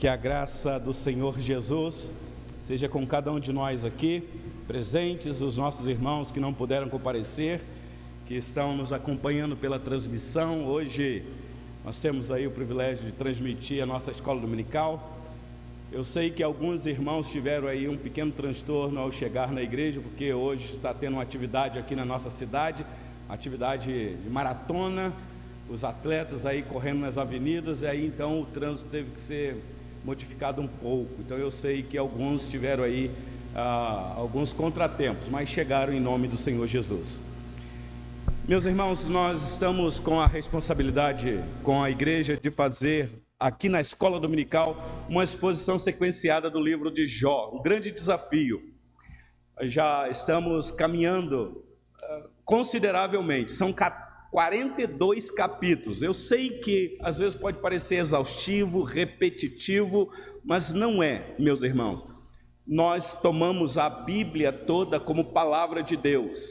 Que a graça do Senhor Jesus seja com cada um de nós aqui, presentes, os nossos irmãos que não puderam comparecer, que estão nos acompanhando pela transmissão. Hoje nós temos aí o privilégio de transmitir a nossa escola dominical. Eu sei que alguns irmãos tiveram aí um pequeno transtorno ao chegar na igreja, porque hoje está tendo uma atividade aqui na nossa cidade, uma atividade de maratona, os atletas aí correndo nas avenidas, e aí então o trânsito teve que ser modificado um pouco. Então eu sei que alguns tiveram aí alguns contratempos, mas chegaram em nome do Senhor Jesus. Meus irmãos, nós estamos com a responsabilidade com a igreja de fazer aqui na escola dominical uma exposição sequenciada do livro de Jó, um grande desafio. Já estamos caminhando consideravelmente, são 42 capítulos. Eu sei que às vezes pode parecer exaustivo, repetitivo, mas não é, meus irmãos. Nós tomamos a Bíblia toda como palavra de Deus,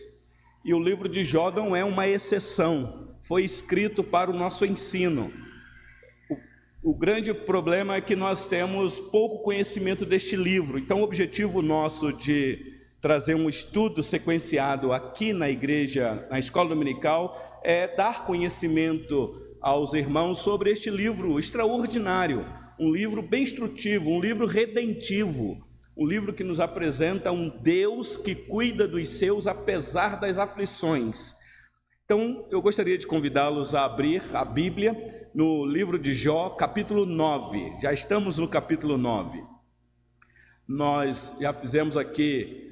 e o livro de Jó não é uma exceção, foi escrito para o nosso ensino. O grande problema é que nós temos pouco conhecimento deste livro. Então o objetivo nosso de trazer um estudo sequenciado aqui na igreja, na escola dominical, é dar conhecimento aos irmãos sobre este livro extraordinário, um livro bem instrutivo, um livro redentivo, um livro que nos apresenta um Deus que cuida dos seus apesar das aflições. Então eu gostaria de convidá-los a abrir a Bíblia no livro de Jó, capítulo 9, já estamos no capítulo 9. Nós já fizemos aqui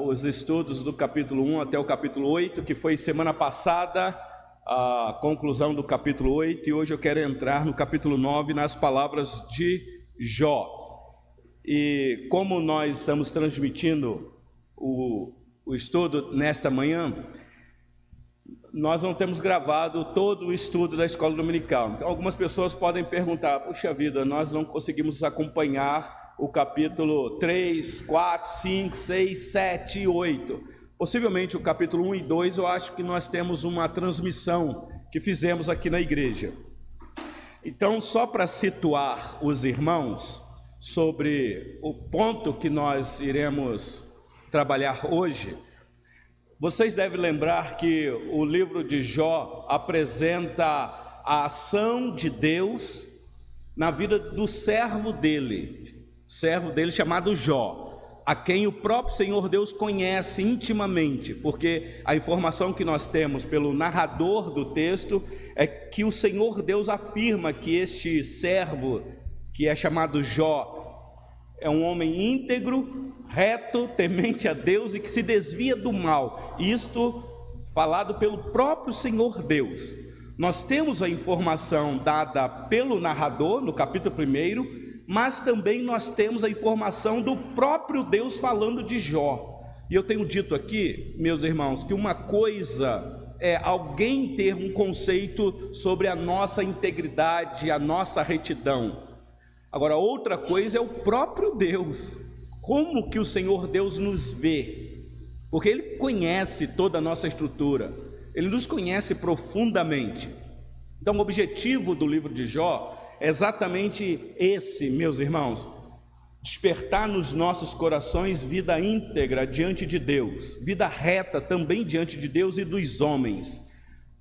os estudos do capítulo 1 até o capítulo 8, que foi semana passada, a conclusão do capítulo 8, e hoje eu quero entrar no capítulo 9, nas palavras de Jó. E como nós estamos transmitindo o estudo nesta manhã, nós não temos gravado todo o estudo da escola dominical. Então algumas pessoas podem perguntar: puxa vida, nós não conseguimos acompanhar o capítulo 3, 4, 5, 6, 7 e 8. Possivelmente o capítulo 1 e 2 eu acho que nós temos uma transmissão que fizemos aqui na igreja. Então, só para situar os irmãos sobre o ponto que nós iremos trabalhar hoje, vocês devem lembrar que o livro de Jó apresenta a ação de Deus na vida do servo dele chamado Jó, a quem o próprio Senhor Deus conhece intimamente, porque a informação que nós temos pelo narrador do texto é que o Senhor Deus afirma que este servo, que é chamado Jó, é um homem íntegro, reto, temente a Deus e que se desvia do mal. Isto falado pelo próprio Senhor Deus. Nós temos a informação dada pelo narrador no capítulo 1, mas também nós temos a informação do próprio Deus falando de Jó. E eu tenho dito aqui, meus irmãos, que uma coisa é alguém ter um conceito sobre a nossa integridade, a nossa retidão. Agora, outra coisa é o próprio Deus. Como que o Senhor Deus nos vê? Porque Ele conhece toda a nossa estrutura, Ele nos conhece profundamente. Então o objetivo do livro de Jó é exatamente esse, meus irmãos: despertar nos nossos corações vida íntegra diante de Deus, vida reta também diante de Deus e dos homens,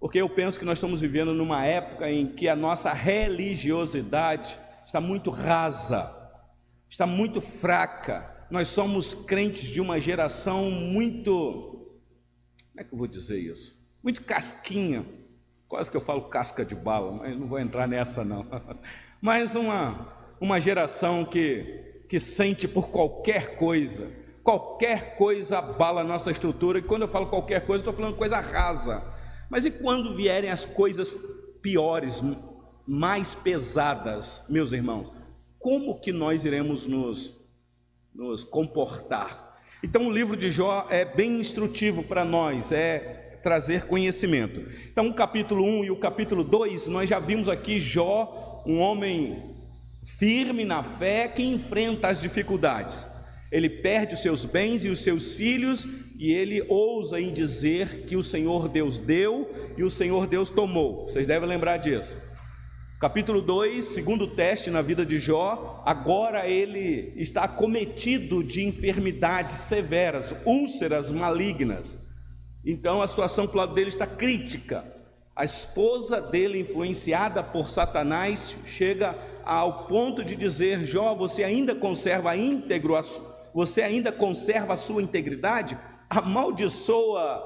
porque eu penso que nós estamos vivendo numa época em que a nossa religiosidade está muito rasa, está muito fraca. Nós somos crentes de uma geração muito, como é que eu vou dizer isso? Muito casquinha. Quase que eu falo casca de bala, mas não vou entrar nessa não. Mas uma geração que sente por qualquer coisa abala a nossa estrutura. E quando eu falo qualquer coisa, estou falando coisa rasa. Mas e quando vierem as coisas piores, mais pesadas, meus irmãos? Como que nós iremos nos comportar? Então o livro de Jó é bem instrutivo para nós, trazer conhecimento. Então o capítulo 1 e o capítulo 2, nós já vimos aqui Jó, um homem firme na fé que enfrenta as dificuldades. Ele perde os seus bens e os seus filhos, e ele ousa em dizer que o Senhor Deus deu e o Senhor Deus tomou. Vocês devem lembrar disso. Capítulo 2, segundo teste na vida de Jó, agora ele está acometido de enfermidades severas, úlceras malignas. Então a situação para o lado dele está crítica. A esposa dele, influenciada por Satanás, chega ao ponto de dizer: Jó, você ainda conserva íntegro, você ainda conserva a sua integridade? Amaldiçoa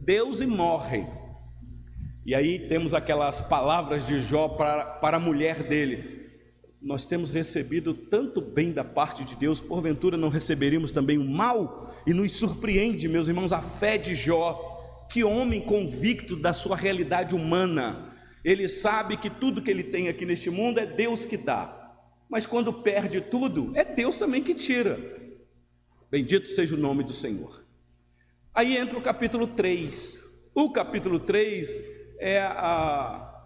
Deus e morre. E aí temos aquelas palavras de Jó para a mulher dele: nós temos recebido tanto bem da parte de Deus, porventura não receberíamos também o mal? E nos surpreende, meus irmãos, a fé de Jó. Que homem convicto da sua realidade humana. Ele sabe que tudo que ele tem aqui neste mundo é Deus que dá, mas quando perde tudo, é Deus também que tira. Bendito seja o nome do Senhor. Aí entra o capítulo 3. O capítulo 3 é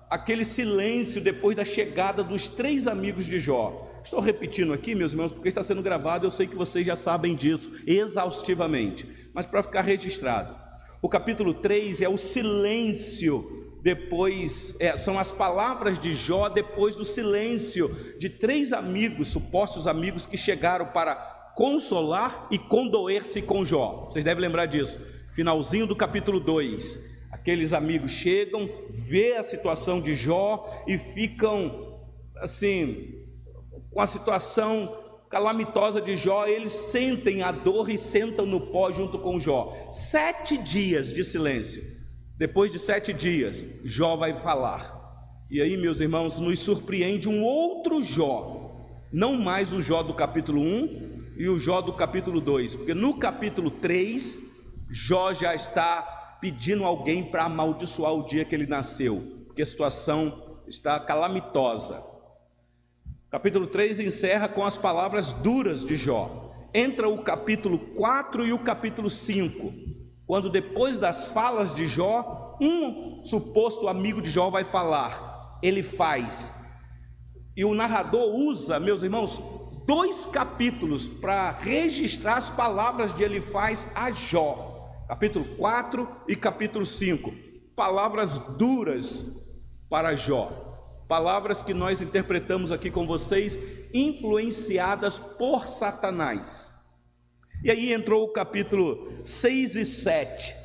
aquele silêncio depois da chegada dos 3 amigos de Jó. Estou repetindo aqui, meus irmãos, porque está sendo gravado, eu sei que vocês já sabem disso exaustivamente, mas para ficar registrado, o capítulo 3 é o silêncio depois, são as palavras de Jó depois do silêncio de 3 amigos, supostos amigos, que chegaram para consolar e condoer-se com Jó. Vocês devem lembrar disso, finalzinho do capítulo 2. Aqueles amigos chegam, vê a situação de Jó e ficam assim, com a situação calamitosa de Jó. Eles sentem a dor e sentam no pó junto com Jó. 7 dias de silêncio. Depois de 7 dias, Jó vai falar. E aí, meus irmãos, nos surpreende um outro Jó, não mais o Jó do capítulo 1 e o Jó do capítulo 2, porque no capítulo 3 Jó já está pedindo alguém para amaldiçoar o dia que ele nasceu, porque a situação está calamitosa. Capítulo 3 encerra com as palavras duras de Jó. Entra o capítulo 4 e o capítulo 5, quando depois das falas de Jó, um suposto amigo de Jó vai falar, ele faz. E o narrador usa, meus irmãos, 2 capítulos para registrar as palavras de Elifaz a Jó. Capítulo 4 e capítulo 5, palavras duras para Jó, palavras que nós interpretamos aqui com vocês, influenciadas por Satanás. E aí entrou o capítulo 6 e 7,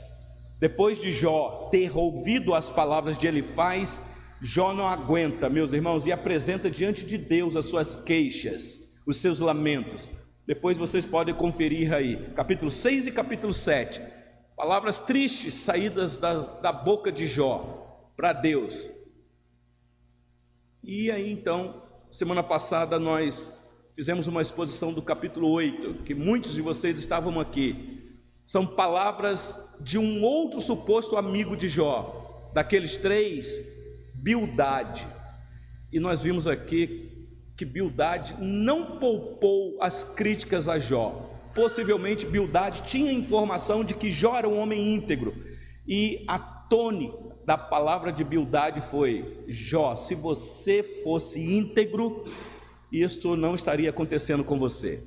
depois de Jó ter ouvido as palavras de Elifaz, Jó não aguenta, meus irmãos, e apresenta diante de Deus as suas queixas, os seus lamentos. Depois vocês podem conferir aí, capítulo 6 e capítulo 7, palavras tristes saídas da boca de Jó para Deus. E aí então, semana passada nós fizemos uma exposição do capítulo 8, que muitos de vocês estavam aqui. São palavras de um outro suposto amigo de Jó, daqueles 3, Bildade. E nós vimos aqui que Bildade não poupou as críticas a Jó. Possivelmente Bildade tinha informação de que Jó era um homem íntegro, e a tônica da palavra de Bildade foi: Jó, se você fosse íntegro, isto não estaria acontecendo com você.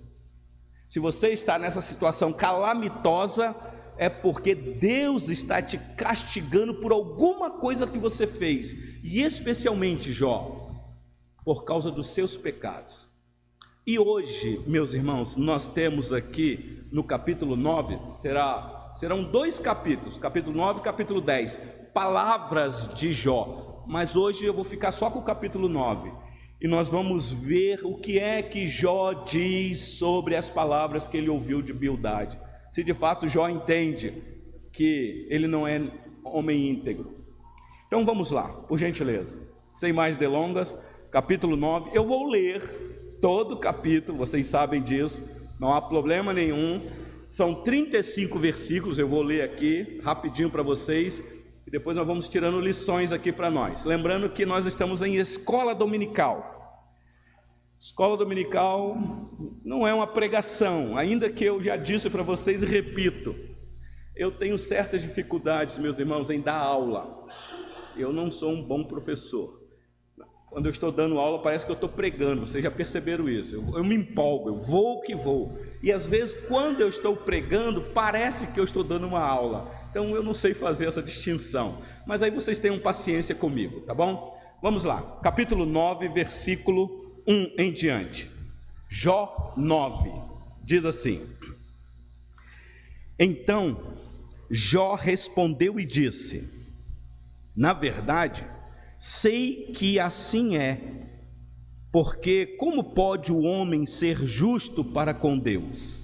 Se você está nessa situação calamitosa, é porque Deus está te castigando por alguma coisa que você fez, e especialmente, Jó, por causa dos seus pecados. E hoje, meus irmãos, nós temos aqui no capítulo 9, serão 2 capítulos, capítulo 9 e capítulo 10, palavras de Jó, mas hoje eu vou ficar só com o capítulo 9, e nós vamos ver o que é que Jó diz sobre as palavras que ele ouviu de Bildade, se de fato Jó entende que ele não é homem íntegro. Então vamos lá, por gentileza, sem mais delongas, capítulo 9, eu vou ler todo o capítulo, vocês sabem disso, não há problema nenhum. São 35 versículos, eu vou ler aqui rapidinho para vocês, e depois nós vamos tirando lições aqui para nós. Lembrando que nós estamos em escola dominical. Escola dominical não é uma pregação, ainda que eu já disse para vocês e repito, eu tenho certas dificuldades, meus irmãos, em dar aula. Eu não sou um bom professor. Quando eu estou dando aula, parece que eu estou pregando, vocês já perceberam isso, eu me empolgo, eu vou que vou, e às vezes quando eu estou pregando, parece que eu estou dando uma aula, então eu não sei fazer essa distinção, mas aí vocês tenham paciência comigo, tá bom? Vamos lá, capítulo 9, versículo 1 em diante. Jó 9, diz assim: Então Jó respondeu e disse: Na verdade, sei que assim é, porque como pode o homem ser justo para com Deus?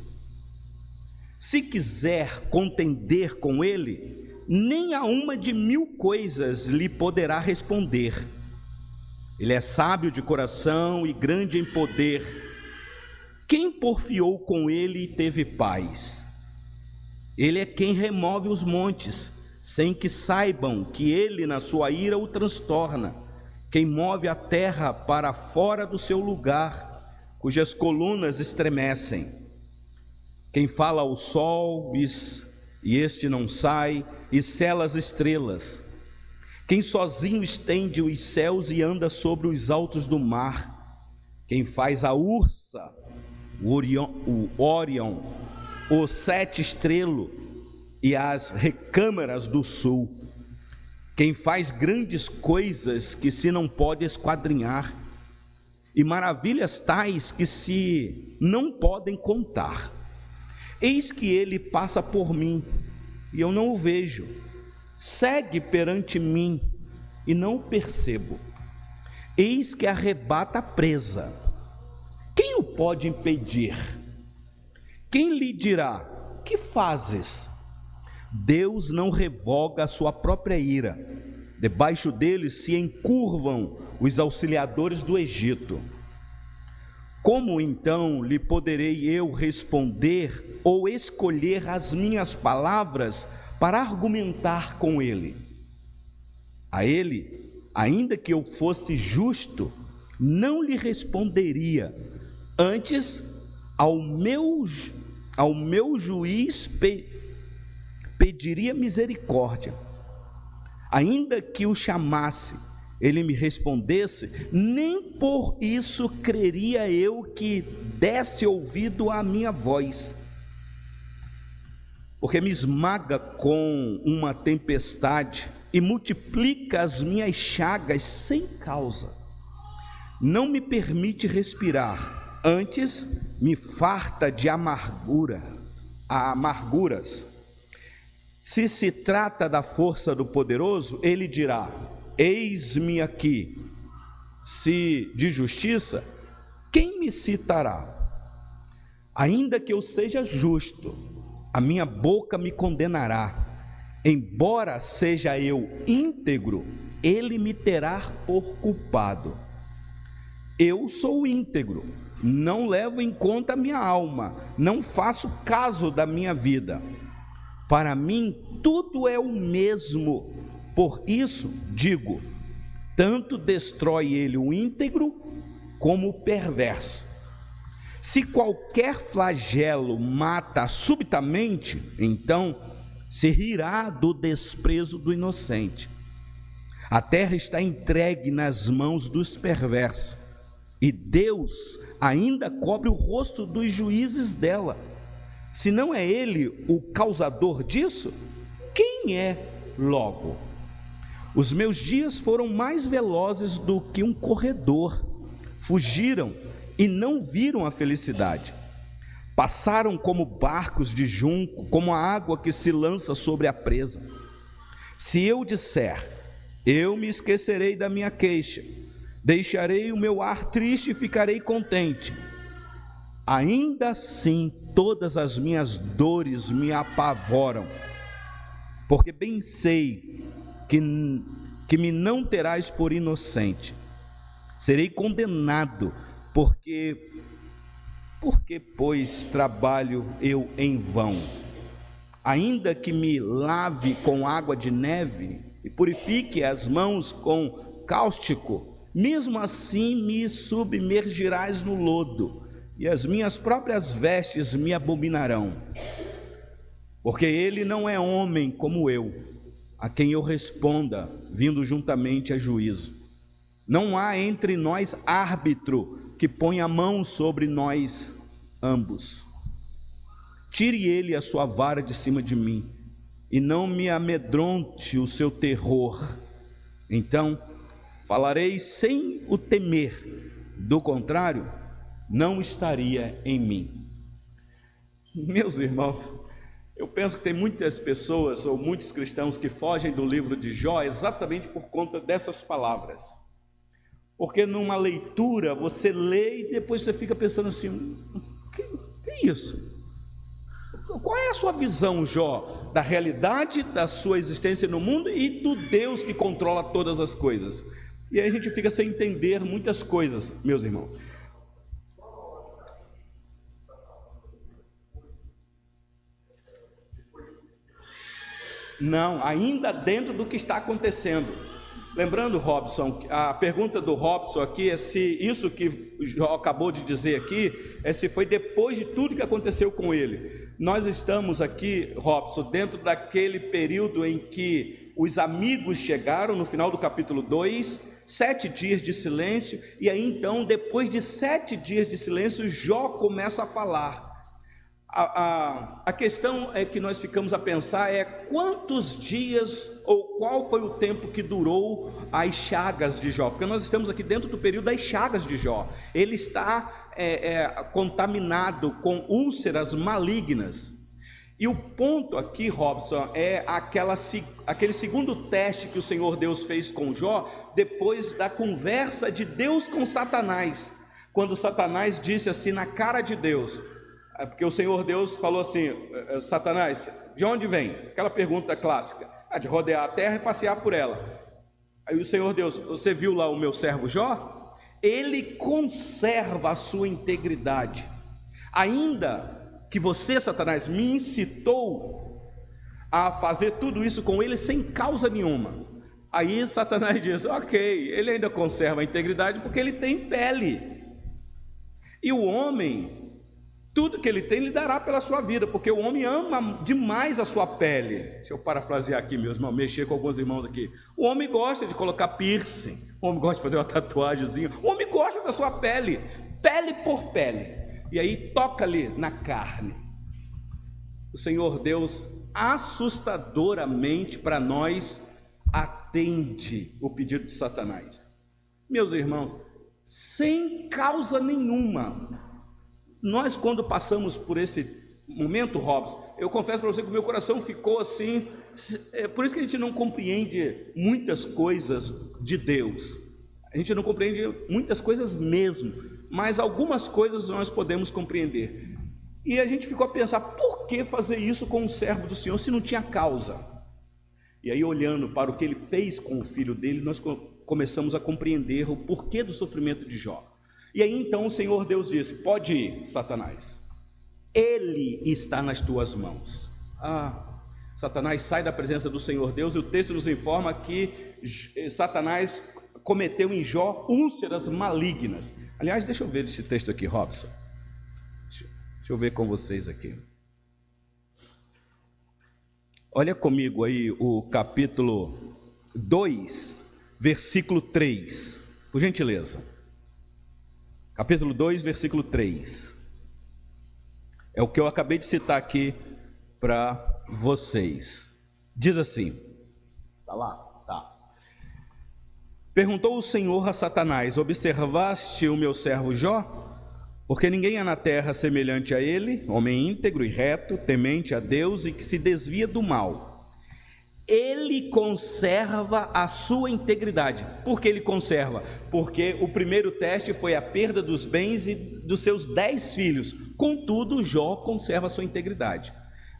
Se quiser contender com ele, nem a uma de 1000 coisas lhe poderá responder. Ele é sábio de coração e grande em poder. Quem porfiou com ele e teve paz? Ele é quem remove os montes, sem que saibam que ele na sua ira o transtorna. Quem move a terra para fora do seu lugar, cujas colunas estremecem. Quem fala ao sol e este não sai, e sela as estrelas. Quem sozinho estende os céus e anda sobre os altos do mar. Quem faz a Ursa, o Órion, o sete estrelo e as recâmaras do sul. Quem faz grandes coisas que se não pode esquadrinhar, e maravilhas tais que se não podem contar. Eis que ele passa por mim, e eu não o vejo. Segue perante mim, e não o percebo. Eis que arrebata a presa. Quem o pode impedir? Quem lhe dirá: que fazes? Deus não revoga a sua própria ira. Debaixo dele se encurvam os auxiliadores do Egito. Como então lhe poderei eu responder ou escolher as minhas palavras para argumentar com ele? A ele, ainda que eu fosse justo, não lhe responderia. Antes, ao meu juiz pediria misericórdia. Ainda que o chamasse, ele me respondesse, nem por isso creria eu que desse ouvido à minha voz. Porque me esmaga com uma tempestade e multiplica as minhas chagas sem causa. Não me permite respirar, antes me farta de amarguras. Se se trata da força do poderoso, ele dirá: eis-me aqui. Se de justiça, quem me citará? Ainda que eu seja justo, a minha boca me condenará. Embora seja eu íntegro, ele me terá por culpado. Eu sou íntegro, não levo em conta a minha alma, não faço caso da minha vida. Para mim tudo é o mesmo, por isso digo, tanto destrói ele o íntegro como o perverso. Se qualquer flagelo mata subitamente, então se rirá do desprezo do inocente. A terra está entregue nas mãos dos perversos, e Deus ainda cobre o rosto dos juízes dela. Se não é ele o causador disso, quem é logo? Os meus dias foram mais velozes do que um corredor, fugiram e não viram a felicidade. Passaram como barcos de junco, como a água que se lança sobre a presa. Se eu disser, eu me esquecerei da minha queixa, deixarei o meu ar triste e ficarei contente, ainda assim todas as minhas dores me apavoram, porque bem sei que me não terás por inocente. Serei condenado, porque pois trabalho eu em vão? Ainda que me lave com água de neve e purifique as mãos com cáustico, mesmo assim me submergirás no lodo, e as minhas próprias vestes me abominarão. Porque ele não é homem como eu, a quem eu responda, vindo juntamente a juízo. Não há entre nós árbitro que ponha a mão sobre nós ambos. Tire ele a sua vara de cima de mim, e não me amedronte o seu terror. Então Falarei sem o temer, do contrário, não estaria em mim. Meus irmãos, eu penso que tem muitas pessoas ou muitos cristãos que fogem do livro de Jó exatamente por conta dessas palavras. Porque numa leitura você lê e depois você fica pensando assim, que é isso? Qual é a sua visão, Jó, da realidade da sua existência no mundo e do Deus que controla todas as coisas? E aí a gente fica sem entender muitas coisas, meus irmãos. Não, ainda dentro do que está acontecendo. Lembrando, Robson, a pergunta do Robson aqui é se isso que Jó acabou de dizer aqui, é se foi depois de tudo que aconteceu com ele. Nós estamos aqui, Robson, dentro daquele período em que os amigos chegaram no final do capítulo 2, 7 dias de silêncio, e aí então, depois de 7 dias de silêncio, Jó começa a falar. A questão é que nós ficamos a pensar é quantos dias ou qual foi o tempo que durou as chagas de Jó, porque nós estamos aqui dentro do período das chagas de Jó. Ele está contaminado com úlceras malignas. E o ponto aqui, Robson, é aquele segundo teste que o Senhor Deus fez com Jó, depois da conversa de Deus com Satanás, quando Satanás disse assim na cara de Deus, porque o Senhor Deus falou assim, Satanás, de onde vens? Aquela pergunta clássica, de rodear a terra e passear por ela. Aí o Senhor Deus, você viu lá o meu servo Jó? Ele conserva a sua integridade, ainda que você, Satanás, me incitou a fazer tudo isso com ele sem causa nenhuma. Aí Satanás diz, ok, ele ainda conserva a integridade porque ele tem pele, e o homem, tudo que ele tem, lhe dará pela sua vida, porque o homem ama demais a sua pele. Deixa eu parafrasear aqui, meus irmãos, mexer com alguns irmãos aqui. O homem gosta de colocar piercing, o homem gosta de fazer uma tatuagemzinha, o homem gosta da sua pele, pele por pele. E aí toca ali na carne. O Senhor Deus, assustadoramente para nós, atende o pedido de Satanás. Meus irmãos, sem causa nenhuma. Nós, quando passamos por esse momento, Robson, eu confesso para você que o meu coração ficou assim, por isso que a gente não compreende muitas coisas de Deus, a gente não compreende muitas coisas mesmo, mas algumas coisas nós podemos compreender, e a gente ficou a pensar, por que fazer isso com o servo do Senhor se não tinha causa? E aí, olhando para o que ele fez com o filho dele, nós começamos a compreender o porquê do sofrimento de Jó. E aí então o Senhor Deus disse, pode ir, Satanás, ele está nas tuas mãos. Satanás sai da presença do Senhor Deus, e o texto nos informa que Satanás cometeu em Jó úlceras malignas. Aliás, deixa eu ver esse texto aqui, Robson, deixa eu ver com vocês aqui. Olha comigo aí o capítulo 2, versículo 3, por gentileza. Capítulo 2, versículo 3. É o que eu acabei de citar aqui para vocês. Diz assim, está lá? Tá. Perguntou o Senhor a Satanás, observaste o meu servo Jó? Porque ninguém há na terra semelhante a ele, homem íntegro e reto, temente a Deus e que se desvia do mal. Ele conserva a sua integridade. Por que ele conserva? Porque o primeiro teste foi a perda dos bens e dos seus 10 filhos. Contudo, Jó conserva a sua integridade.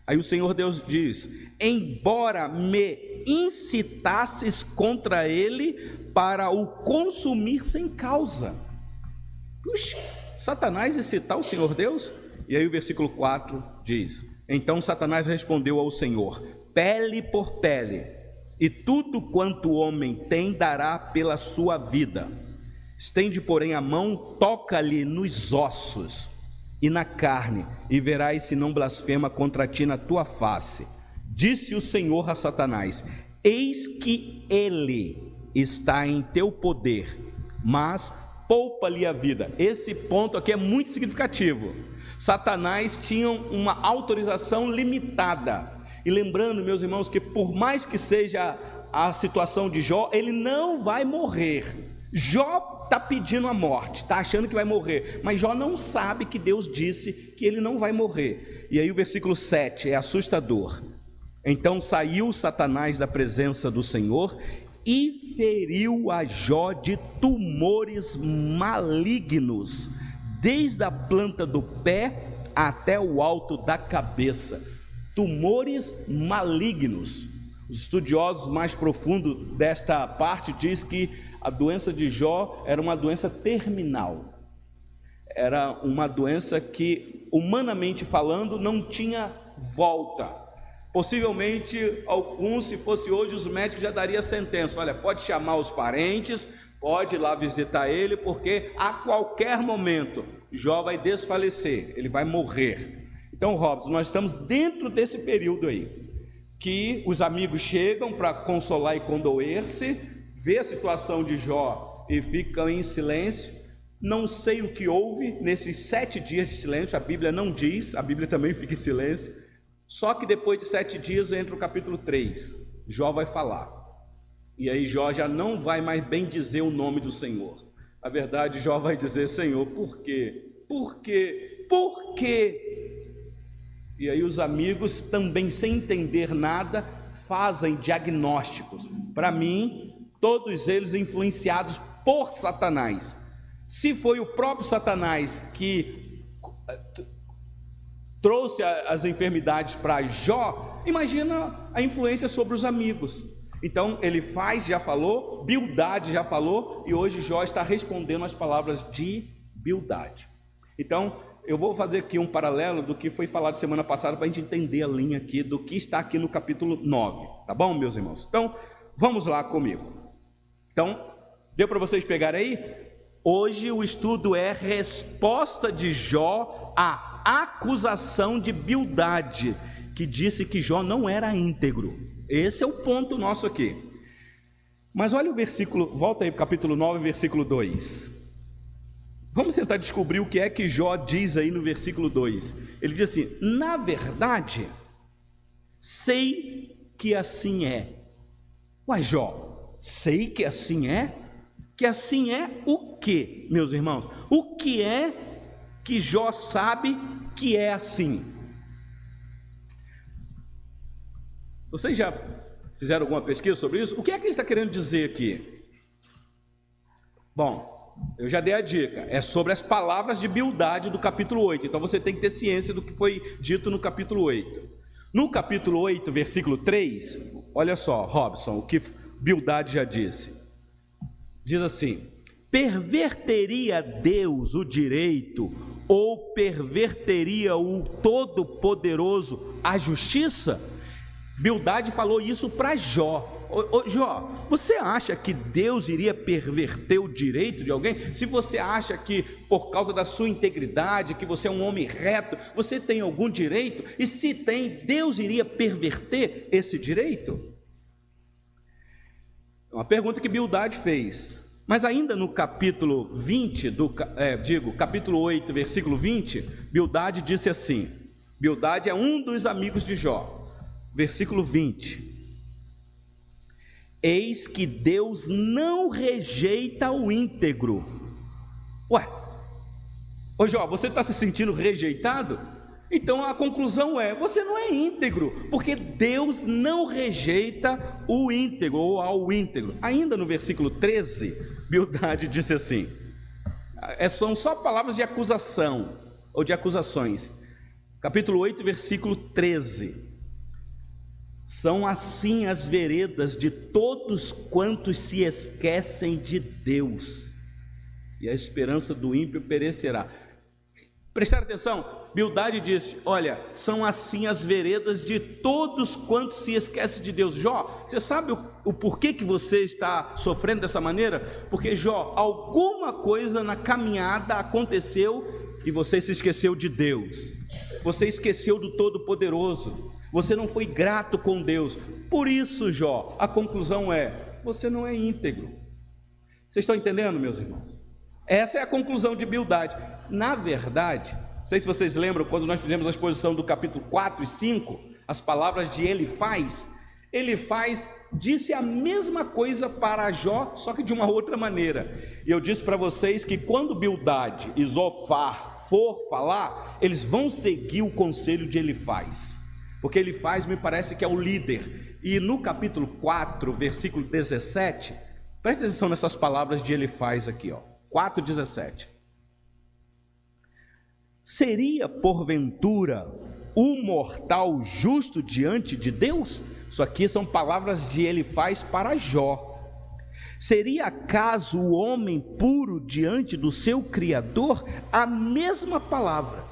Aí o Senhor Deus diz, embora me incitasses contra ele para o consumir sem causa. Puxa, Satanás incitar o Senhor Deus? E aí o versículo 4 diz, então Satanás respondeu ao Senhor, pele por pele, e tudo quanto o homem tem dará pela sua vida. Estende, porém, a mão, toca-lhe nos ossos e na carne, e verás se não blasfema contra ti na tua face. Disse o Senhor a Satanás, eis que ele está em teu poder, mas poupa-lhe a vida. Esse ponto aqui é muito significativo. Satanás tinha uma autorização limitada. E lembrando, meus irmãos, que por mais que seja a situação de Jó, ele não vai morrer. Jó está pedindo a morte, está achando que vai morrer, mas Jó não sabe que Deus disse que ele não vai morrer. E aí o versículo 7 é assustador. Então saiu Satanás da presença do Senhor e feriu a Jó de tumores malignos, desde a planta do pé até o alto da cabeça. Tumores malignos. Os estudiosos mais profundos desta parte diz que a doença de Jó era uma doença terminal. Era uma doença que, humanamente falando, não tinha volta. Possivelmente, alguns, se fosse hoje, os médicos já dariam sentença: olha, pode chamar os parentes, pode ir lá visitar ele, porque a qualquer momento Jó vai desfalecer, ele vai morrer. Então, Robson, nós estamos dentro desse período aí, que os amigos chegam para consolar e condoer-se, vê a situação de Jó e ficam em silêncio. Não sei o que houve nesses 7 dias de silêncio, a Bíblia não diz, a Bíblia também fica em silêncio. Só que depois de 7 dias entra o capítulo 3, Jó vai falar. E aí Jó já não vai mais bem dizer o nome do Senhor. Na verdade, Jó vai dizer: Senhor, por quê? Por quê? Por quê? E aí os amigos, também sem entender nada, fazem diagnósticos. Para mim, todos eles influenciados por Satanás. Se foi o próprio Satanás que trouxe as enfermidades para Jó, imagina a influência sobre os amigos. Então ele faz, já falou, Bildade já falou, e hoje Jó está respondendo as palavras de Bildade. Então eu vou fazer aqui um paralelo do que foi falado semana passada, para a gente entender a linha aqui do que está aqui no capítulo 9, tá bom, meus irmãos? Então vamos lá comigo. Então, deu para vocês pegarem aí? Hoje o estudo é resposta de Jó à acusação de Bildade, que disse que Jó não era íntegro. Esse é o ponto nosso aqui. Mas olha o versículo, volta aí para o capítulo 9, versículo 2. Vamos tentar descobrir o que é que Jó diz aí no versículo 2. Ele diz assim: na verdade, sei que assim é. Uai, Jó, sei que assim é? Que assim é o que, meus irmãos? O que é que Jó sabe que é assim? Vocês já fizeram alguma pesquisa sobre isso? O que é que ele está querendo dizer aqui? Bom, eu já dei a dica, é sobre as palavras de Bildade do capítulo 8, então você tem que ter ciência do que foi dito no capítulo 8. No capítulo 8, versículo 3, olha só, Robson, o que Bildade já disse. Diz assim: perverteria Deus o direito, ou perverteria o Todo-Poderoso a justiça? Bildade falou isso para Jó. Jó, você acha que Deus iria perverter o direito de alguém? Se você acha que por causa da sua integridade, que você é um homem reto, você tem algum direito? E se tem, Deus iria perverter esse direito? É uma pergunta que Bildade fez. Mas ainda no capítulo 20, capítulo 8, versículo 20, Bildade disse assim, Bildade é um dos amigos de Jó. Versículo 20: eis que Deus não rejeita o íntegro. Ué, ô Jó, você está se sentindo rejeitado? Então a conclusão é: você não é íntegro, porque Deus não rejeita o íntegro, ou ao íntegro. Ainda no versículo 13, Bildade disse assim, são só palavras de acusação, ou de acusações. Capítulo 8, versículo 13: são assim as veredas de todos quantos se esquecem de Deus, e a esperança do ímpio perecerá. Prestaram atenção? Bildade disse: olha, são assim as veredas de todos quantos se esquecem de Deus. Jó, você sabe o porquê que você está sofrendo dessa maneira? Porque Jó, alguma coisa na caminhada aconteceu e você se esqueceu de Deus, você esqueceu do Todo-Poderoso, você não foi grato com Deus. Por isso, Jó, a conclusão é: você não é íntegro. Vocês estão entendendo, meus irmãos? Essa é a conclusão de Bildade. Na verdade, não sei se vocês lembram, quando nós fizemos a exposição do capítulo 4 e 5, as palavras de Elifaz, disse a mesma coisa para Jó, só que de uma outra maneira. E eu disse para vocês que quando Bildade e Zofar for falar, eles vão seguir o conselho de Elifaz, porque Elifaz me parece que é o líder. E no capítulo 4, versículo 17, preste atenção nessas palavras de Elifaz aqui, 4:17. Seria porventura o mortal justo diante de Deus? Isso aqui são palavras de Elifaz para Jó. Seria acaso o homem puro diante do seu Criador? A mesma palavra.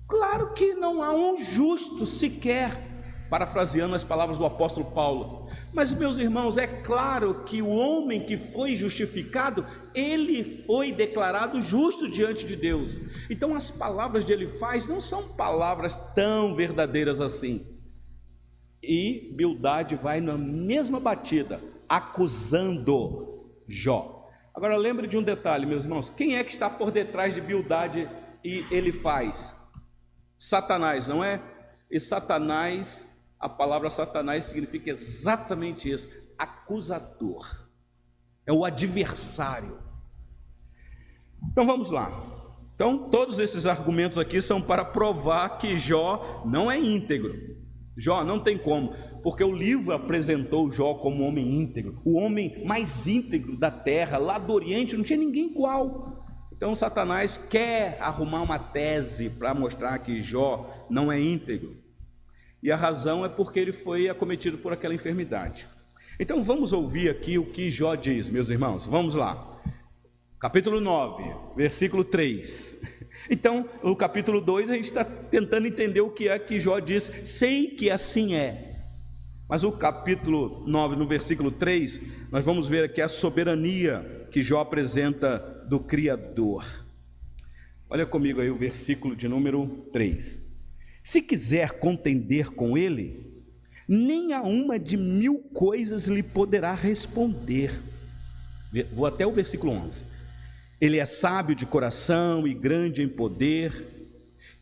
Claro que não há um justo sequer, parafraseando as palavras do apóstolo Paulo. Mas, meus irmãos, é claro que o homem que foi justificado, ele foi declarado justo diante de Deus. Então as palavras de Elifaz não são palavras tão verdadeiras assim. E Bildade vai na mesma batida, acusando Jó. Agora lembre de um detalhe, meus irmãos: quem é que está por detrás de Bildade e Elifaz? Satanás, não é? E Satanás, a palavra Satanás significa exatamente isso, acusador, é o adversário. Então vamos lá. Então todos esses argumentos aqui são para provar que Jó não é íntegro. Jó não tem como, porque o livro apresentou Jó como um homem íntegro, o homem mais íntegro da terra, lá do Oriente não tinha ninguém igual. Então Satanás quer arrumar uma tese para mostrar que Jó não é íntegro. E a razão é porque ele foi acometido por aquela enfermidade. Então vamos ouvir aqui o que Jó diz, meus irmãos. Vamos lá. Capítulo 9, versículo 3. Então, no capítulo 2 a gente está tentando entender o que é que Jó diz. Sei que assim é. Mas o capítulo 9, no versículo 3, nós vamos ver aqui a soberania que Jó apresenta do Criador. Olha comigo aí o versículo de número 3. Se quiser contender com ele, nem a uma de 1000 coisas lhe poderá responder. Vou até o versículo 11. Ele é sábio de coração e grande em poder.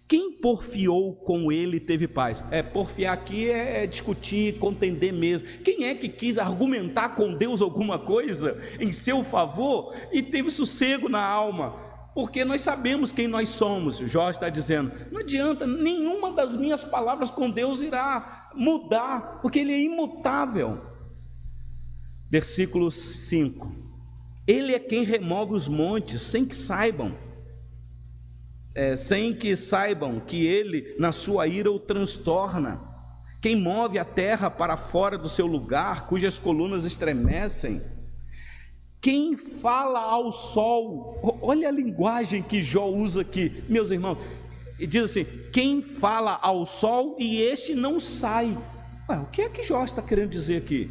Quem porfiou com ele teve paz. Porfiar aqui é discutir, contender mesmo. Quem é que quis argumentar com Deus alguma coisa em seu favor e teve sossego na alma? Porque nós sabemos quem nós somos. Jó está dizendo, não adianta, nenhuma das minhas palavras com Deus irá mudar, porque ele é imutável. Versículo 5. Ele é quem remove os montes sem que saibam que ele na sua ira o transtorna. Quem move a terra para fora do seu lugar, cujas colunas estremecem. Quem fala ao sol, olha a linguagem que Jó usa aqui, meus irmãos, e diz assim, quem fala ao sol e este não sai. O que é que Jó está querendo dizer aqui?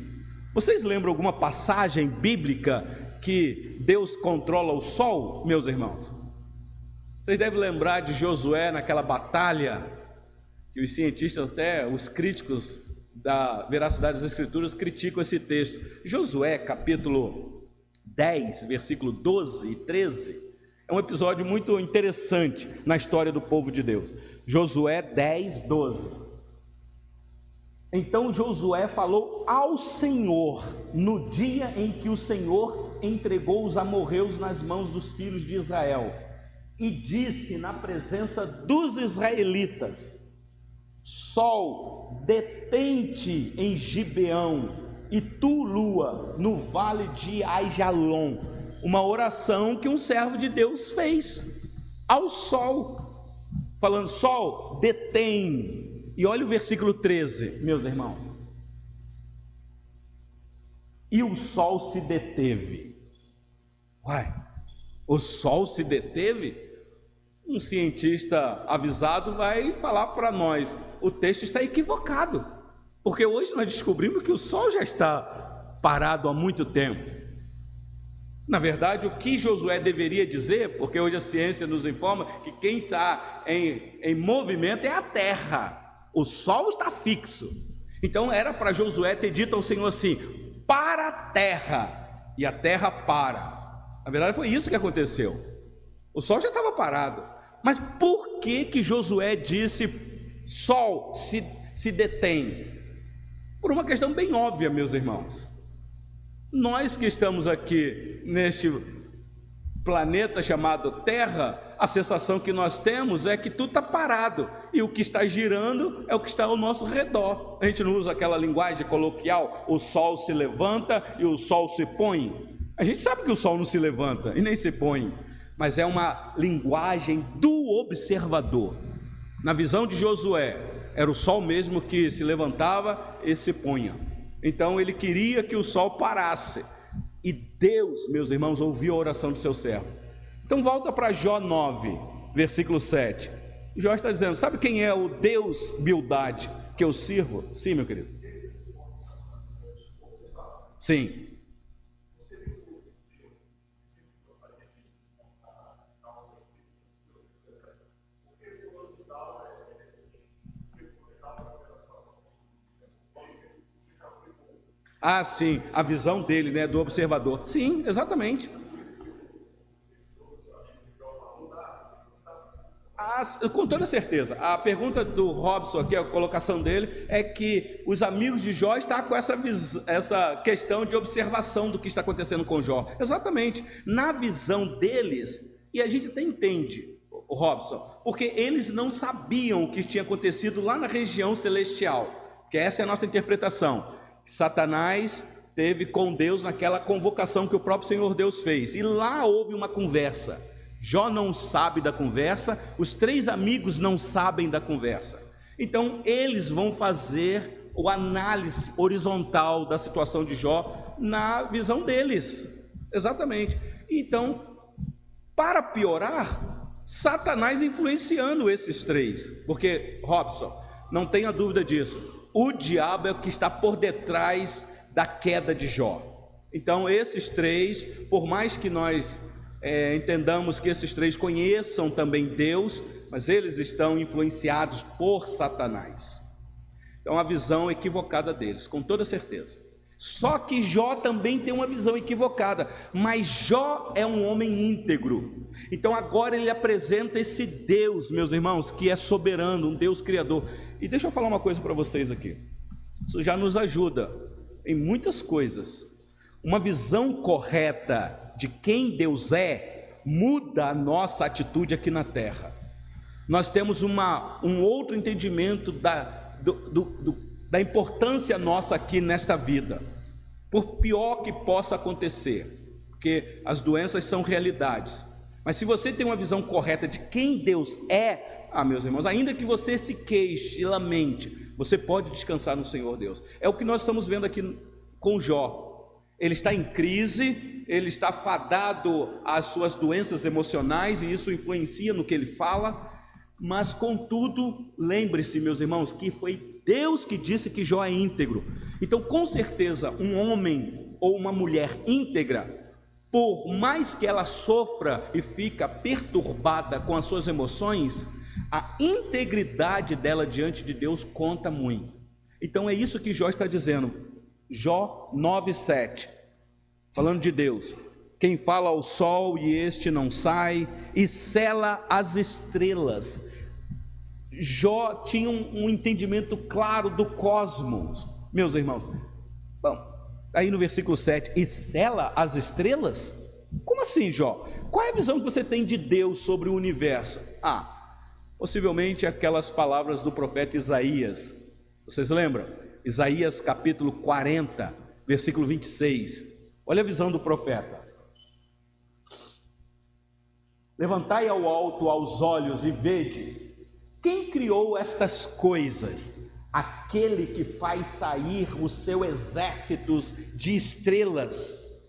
Vocês lembram alguma passagem bíblica que Deus controla o sol, meus irmãos? Vocês devem lembrar de Josué naquela batalha, que os cientistas, até os críticos da veracidade das escrituras criticam esse texto. Josué capítulo 10, versículo 12 e 13, é um episódio muito interessante na história do povo de Deus. Josué 10, 12. Então Josué falou ao Senhor no dia em que o Senhor entregou os amorreus nas mãos dos filhos de Israel, e disse na presença dos israelitas: Sol, detente em Gibeão, e tu, lua, no vale de Aijalon. Uma oração que um servo de Deus fez ao sol, falando: sol, detém. E olha o versículo 13, meus irmãos. E o sol se deteve. O sol se deteve? Um cientista avisado vai falar para nós: o texto está equivocado, porque hoje nós descobrimos que o sol já está parado há muito tempo. Na verdade, o que Josué deveria dizer, porque hoje a ciência nos informa que quem está em movimento é a terra, o sol está fixo. Então era para Josué ter dito ao Senhor assim: para a terra, e a terra para. Na verdade foi isso que aconteceu, o sol já estava parado. Mas por que Josué disse: sol, se detém? Por uma questão bem óbvia, meus irmãos. Nós que estamos aqui neste planeta chamado Terra, a sensação que nós temos é que tudo está parado, e o que está girando é o que está ao nosso redor. A gente não usa aquela linguagem coloquial, o sol se levanta e o sol se põe. A gente sabe que o sol não se levanta e nem se põe, mas é uma linguagem do observador. Na visão de Josué, era o sol mesmo que se levantava e se punha. Então ele queria que o sol parasse, e Deus, meus irmãos, ouviu a oração do seu servo. Então volta para Jó 9, versículo 7. Jó está dizendo: sabe quem é o Deus Bildade que eu sirvo? Sim, meu querido. Sim. Ah, sim, a visão dele, né, do observador. Sim, exatamente. Com toda certeza. A pergunta do Robson aqui, a colocação dele, é que os amigos de Jó estão com essa questão de observação do que está acontecendo com Jó. Exatamente. Na visão deles, e a gente até entende, o Robson, porque eles não sabiam o que tinha acontecido lá na região celestial, que essa é a nossa interpretação. Satanás teve com Deus naquela convocação que o próprio Senhor Deus fez, e lá houve uma conversa. Jó não sabe da conversa, os 3 amigos não sabem da conversa. Então eles vão fazer a análise horizontal da situação de Jó na visão deles. Exatamente. Então, para piorar, Satanás influenciando esses 3, porque, Robson, não tenha dúvida disso, o diabo é o que está por detrás da queda de Jó. Então esses 3, por mais que nós entendamos que esses 3 conheçam também Deus, mas eles estão influenciados por Satanás. Então a visão equivocada deles, com toda certeza. Só que Jó também tem uma visão equivocada, mas Jó é um homem íntegro. Então agora ele apresenta esse Deus, meus irmãos, que é soberano, um Deus criador. E deixa eu falar uma coisa para vocês aqui, isso já nos ajuda em muitas coisas. Uma visão correta de quem Deus é, muda a nossa atitude aqui na terra. Nós temos um outro entendimento da importância nossa aqui nesta vida, por pior que possa acontecer, porque as doenças são realidades, mas se você tem uma visão correta de quem Deus é, meus irmãos, ainda que você se queixe e lamente, você pode descansar no Senhor Deus. É o que nós estamos vendo aqui com Jó. Ele está em crise, ele está fadado às suas doenças emocionais, e isso influencia no que ele fala, mas contudo, lembre-se, meus irmãos, que foi Deus que disse que Jó é íntegro. Então, com certeza, um homem ou uma mulher íntegra, por mais que ela sofra e fica perturbada com as suas emoções, a integridade dela diante de Deus conta muito. Então é isso que Jó está dizendo. Jó 9:7, falando de Deus: quem fala ao sol e este não sai, e sela as estrelas. Jó tinha um entendimento claro do cosmos, meus irmãos. Bom, aí no versículo 7, e sela as estrelas? Como assim, Jó? Qual é a visão que você tem de Deus sobre o universo? Possivelmente aquelas palavras do profeta Isaías. Vocês lembram? Isaías capítulo 40, versículo 26. Olha a visão do profeta: levantai ao alto aos olhos e vede, quem criou estas coisas? Aquele que faz sair os seus exércitos de estrelas,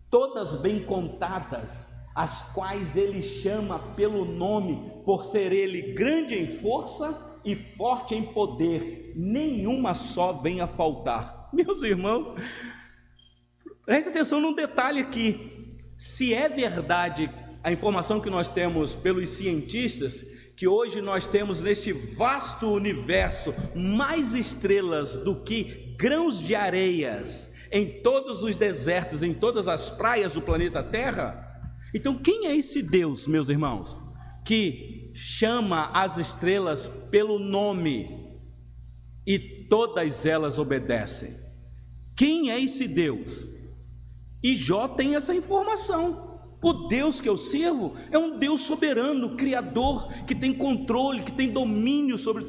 todas bem contadas, as quais ele chama pelo nome, por ser ele grande em força e forte em poder, nenhuma só vem a faltar. Meus irmãos, preste atenção num detalhe aqui. Se é verdade a informação que nós temos pelos cientistas, que hoje nós temos neste vasto universo mais estrelas do que grãos de areias em todos os desertos, em todas as praias do planeta Terra, então quem é esse Deus, meus irmãos, que chama as estrelas pelo nome e todas elas obedecem. Quem é esse Deus? E Jó tem essa informação. O Deus que eu sirvo é um Deus soberano, criador, que tem controle, que tem domínio sobre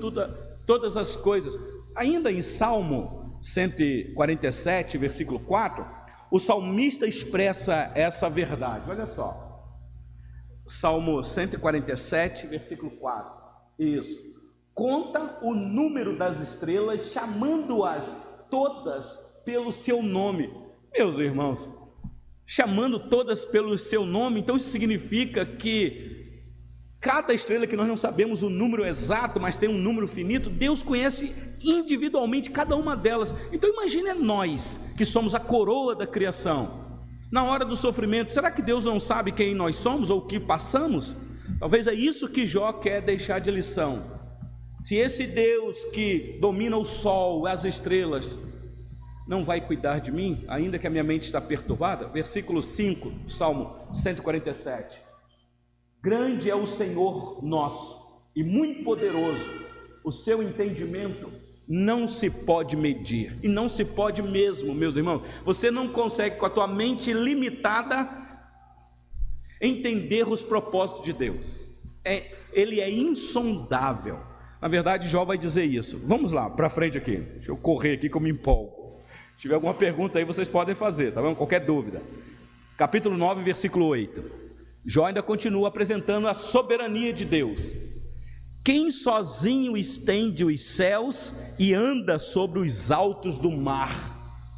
todas as coisas. Ainda em Salmo 147, versículo 4, o salmista expressa essa verdade. Olha só, Salmo 147, versículo 4, isso. Conta o número das estrelas, chamando-as todas pelo seu nome. Meus irmãos, chamando todas pelo seu nome, então isso significa que cada estrela, que nós não sabemos o número exato, mas tem um número finito, Deus conhece individualmente cada uma delas. Então imagine nós, que somos a coroa da criação, na hora do sofrimento, será que Deus não sabe quem nós somos ou o que passamos? Talvez é isso que Jó quer deixar de lição. Se esse Deus que domina o sol, as estrelas, não vai cuidar de mim, ainda que a minha mente está perturbada. Versículo 5, Salmo 147. Grande é o Senhor nosso e muito poderoso, o seu entendimento não se pode medir, e não se pode mesmo, meus irmãos. Você não consegue, com a tua mente limitada, entender os propósitos de Deus. Ele é insondável. Na verdade, Jó vai dizer isso. Vamos lá, para frente aqui. Deixa eu correr aqui que eu me empolgo. Se tiver alguma pergunta aí, vocês podem fazer, tá bom? Qualquer dúvida. Capítulo 9, versículo 8. Jó ainda continua apresentando a soberania de Deus. Quem sozinho estende os céus e anda sobre os altos do mar?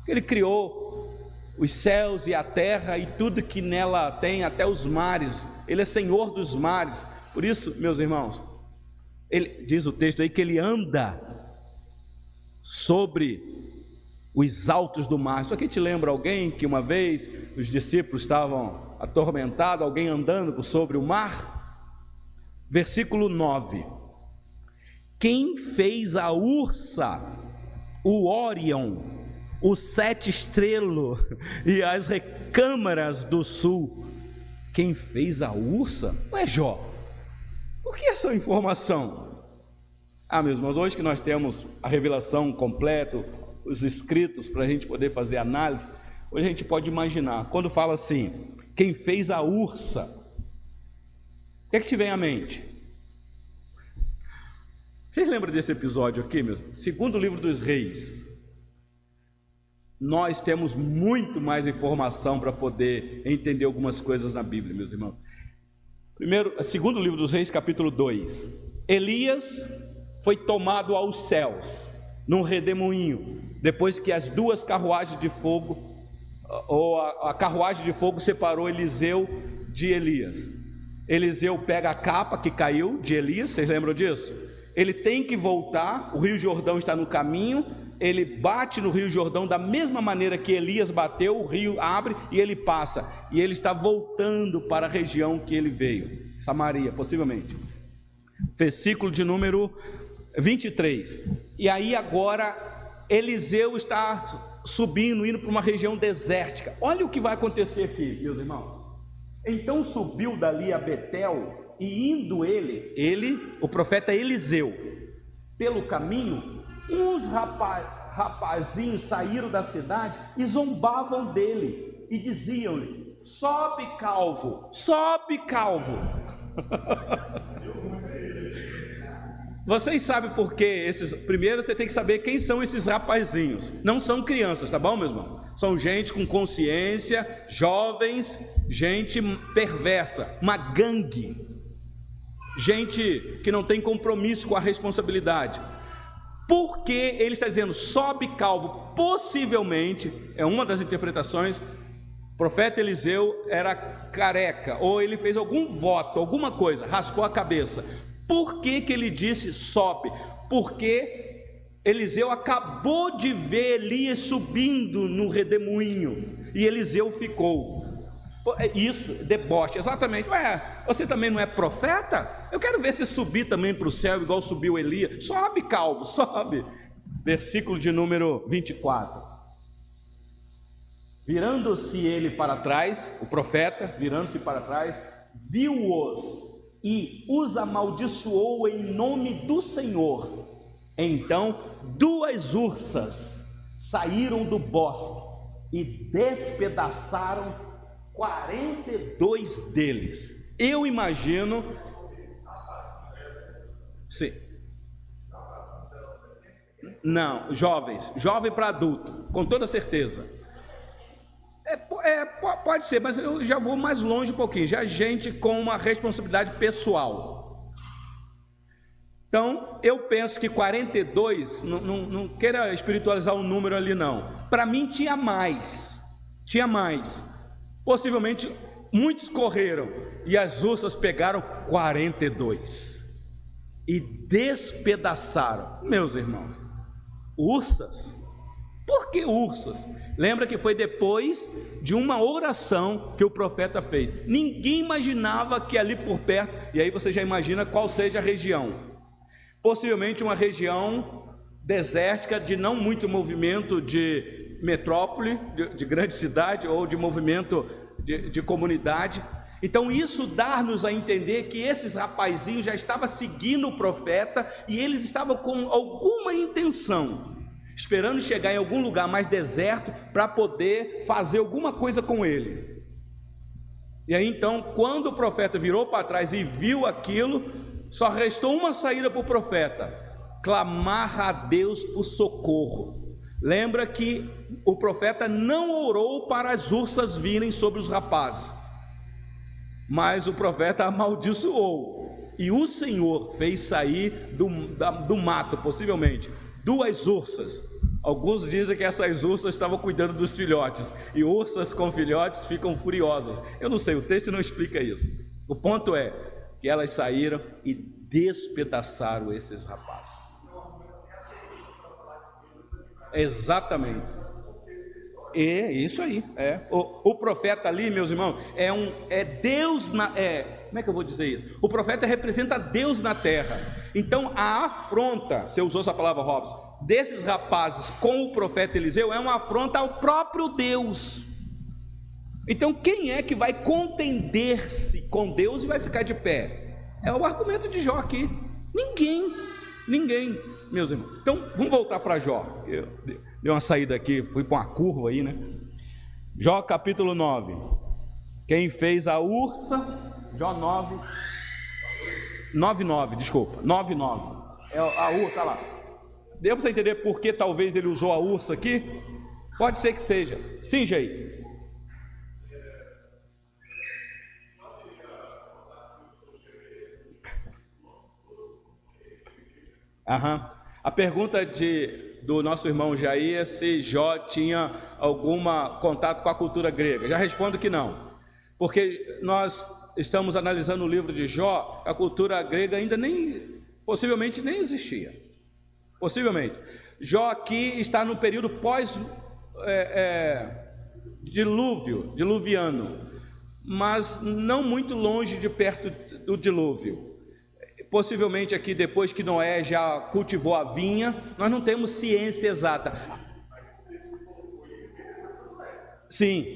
Ele criou os céus e a terra e tudo que nela tem, até os mares. Ele é Senhor dos mares. Por isso, meus irmãos, ele diz o texto aí que ele anda sobre os altos do mar. Isso aqui te lembra alguém que uma vez os discípulos estavam atormentados, alguém andando sobre o mar? Versículo 9. Quem fez a Ursa, o Órion, o sete estrelo e as recâmaras do sul? Quem fez a Ursa? Não é Jó? Por que essa informação? Meus irmãos, hoje que nós temos a revelação completa, os escritos para a gente poder fazer análise, hoje a gente pode imaginar, quando fala assim, quem fez a Ursa, o que é que te vem à mente? Vocês lembram desse episódio aqui, meus? Segundo o livro dos Reis, nós temos muito mais informação para poder entender algumas coisas na Bíblia, meus irmãos. Segundo o livro dos Reis, capítulo 2, Elias foi tomado aos céus, num redemoinho, depois que as duas carruagens de fogo, ou a carruagem de fogo separou Eliseu de Elias. Eliseu pega a capa que caiu de Elias, vocês lembram disso? Ele tem que voltar, o Rio Jordão está no caminho, ele bate no Rio Jordão da mesma maneira que Elias bateu, o rio abre e ele passa, e ele está voltando para a região que ele veio, Samaria, possivelmente. Versículo de número 23, e aí agora Eliseu está subindo, indo para uma região desértica. Olha o que vai acontecer aqui, meus irmãos. Então subiu dali a Betel, e indo o profeta Eliseu, pelo caminho, uns rapazinhos saíram da cidade e zombavam dele, e diziam-lhe, sobe calvo, sobe calvo. Vocês sabem por que primeiro você tem que saber quem são esses rapazinhos. Não são crianças, tá bom, meu irmão? São gente com consciência, jovens, gente perversa, uma gangue, gente que não tem compromisso com a responsabilidade. Porque ele está dizendo sobe calvo? Possivelmente, é uma das interpretações, o profeta Eliseu era careca, ou ele fez algum voto, alguma coisa, raspou a cabeça. Por que ele disse sobe? Porque Eliseu acabou de ver Elias subindo no redemoinho, e Eliseu ficou. Isso, deboche, exatamente. Você também não é profeta? Eu quero ver você subir também para o céu, igual subiu Elias. Sobe, calvo, sobe. Versículo de número 24. Virando-se ele para trás, o profeta, virando-se para trás, viu-os e os amaldiçoou em nome do Senhor. Então 2 ursas saíram do bosque e despedaçaram 42 deles. Eu imagino. Sim. Não, jovens, jovem para adulto, com toda certeza. Pode ser, mas eu já vou mais longe um pouquinho. Já gente com uma responsabilidade pessoal. Então, eu penso que 42, não queira espiritualizar o número ali não. Para mim tinha mais. Possivelmente muitos correram e as ursas pegaram 42 e despedaçaram. Meus irmãos, ursas? Por que ursas? Lembra que foi depois de uma oração que o profeta fez. Ninguém imaginava que ali por perto, e aí você já imagina qual seja a região. Possivelmente uma região desértica, de não muito movimento de metrópole, de grande cidade, ou de movimento de comunidade. Então isso dá-nos a entender que esses rapazinhos já estavam seguindo o profeta, e eles estavam com alguma intenção, esperando chegar em algum lugar mais deserto, para poder fazer alguma coisa com ele. E aí então, quando o profeta virou para trás e viu aquilo, só restou uma saída para o profeta: clamar a Deus por socorro. Lembra que o profeta não orou para as ursas virem sobre os rapazes, mas o profeta amaldiçoou, e o Senhor fez sair do mato, possivelmente, 2 ursas. Alguns dizem que essas ursas estavam cuidando dos filhotes, e ursas com filhotes ficam furiosas. Eu não sei, o texto não explica isso. O ponto é que elas saíram e despedaçaram esses rapazes. Exatamente. Isso aí. O profeta ali, meus irmãos, é Deus como é que eu vou dizer isso? O profeta representa Deus na terra. Então a afronta, você usou essa palavra, Robson, desses rapazes com o profeta Eliseu é uma afronta ao próprio Deus. Então quem é que vai contender-se com Deus e vai ficar de pé? É o argumento de Jó aqui. Ninguém, meus irmãos. Então vamos voltar para Jó. Eu dei uma saída aqui, fui para uma curva aí, né? Jó capítulo 9. Quem fez a ursa? Jó 9:9, desculpa, 9:9. É a ursa lá. Deu para você entender por que talvez ele usou a ursa aqui? Pode ser que seja. Sim, Jair. A pergunta do nosso irmão Jair é se Jó tinha algum contato com a cultura grega. Já respondo que não, porque nós estamos analisando o livro de Jó. A cultura grega ainda possivelmente nem existia. Possivelmente. Jó aqui está no período diluviano, mas não muito longe de perto do dilúvio. Possivelmente aqui depois que Noé já cultivou a vinha. Nós não temos ciência exata. Sim,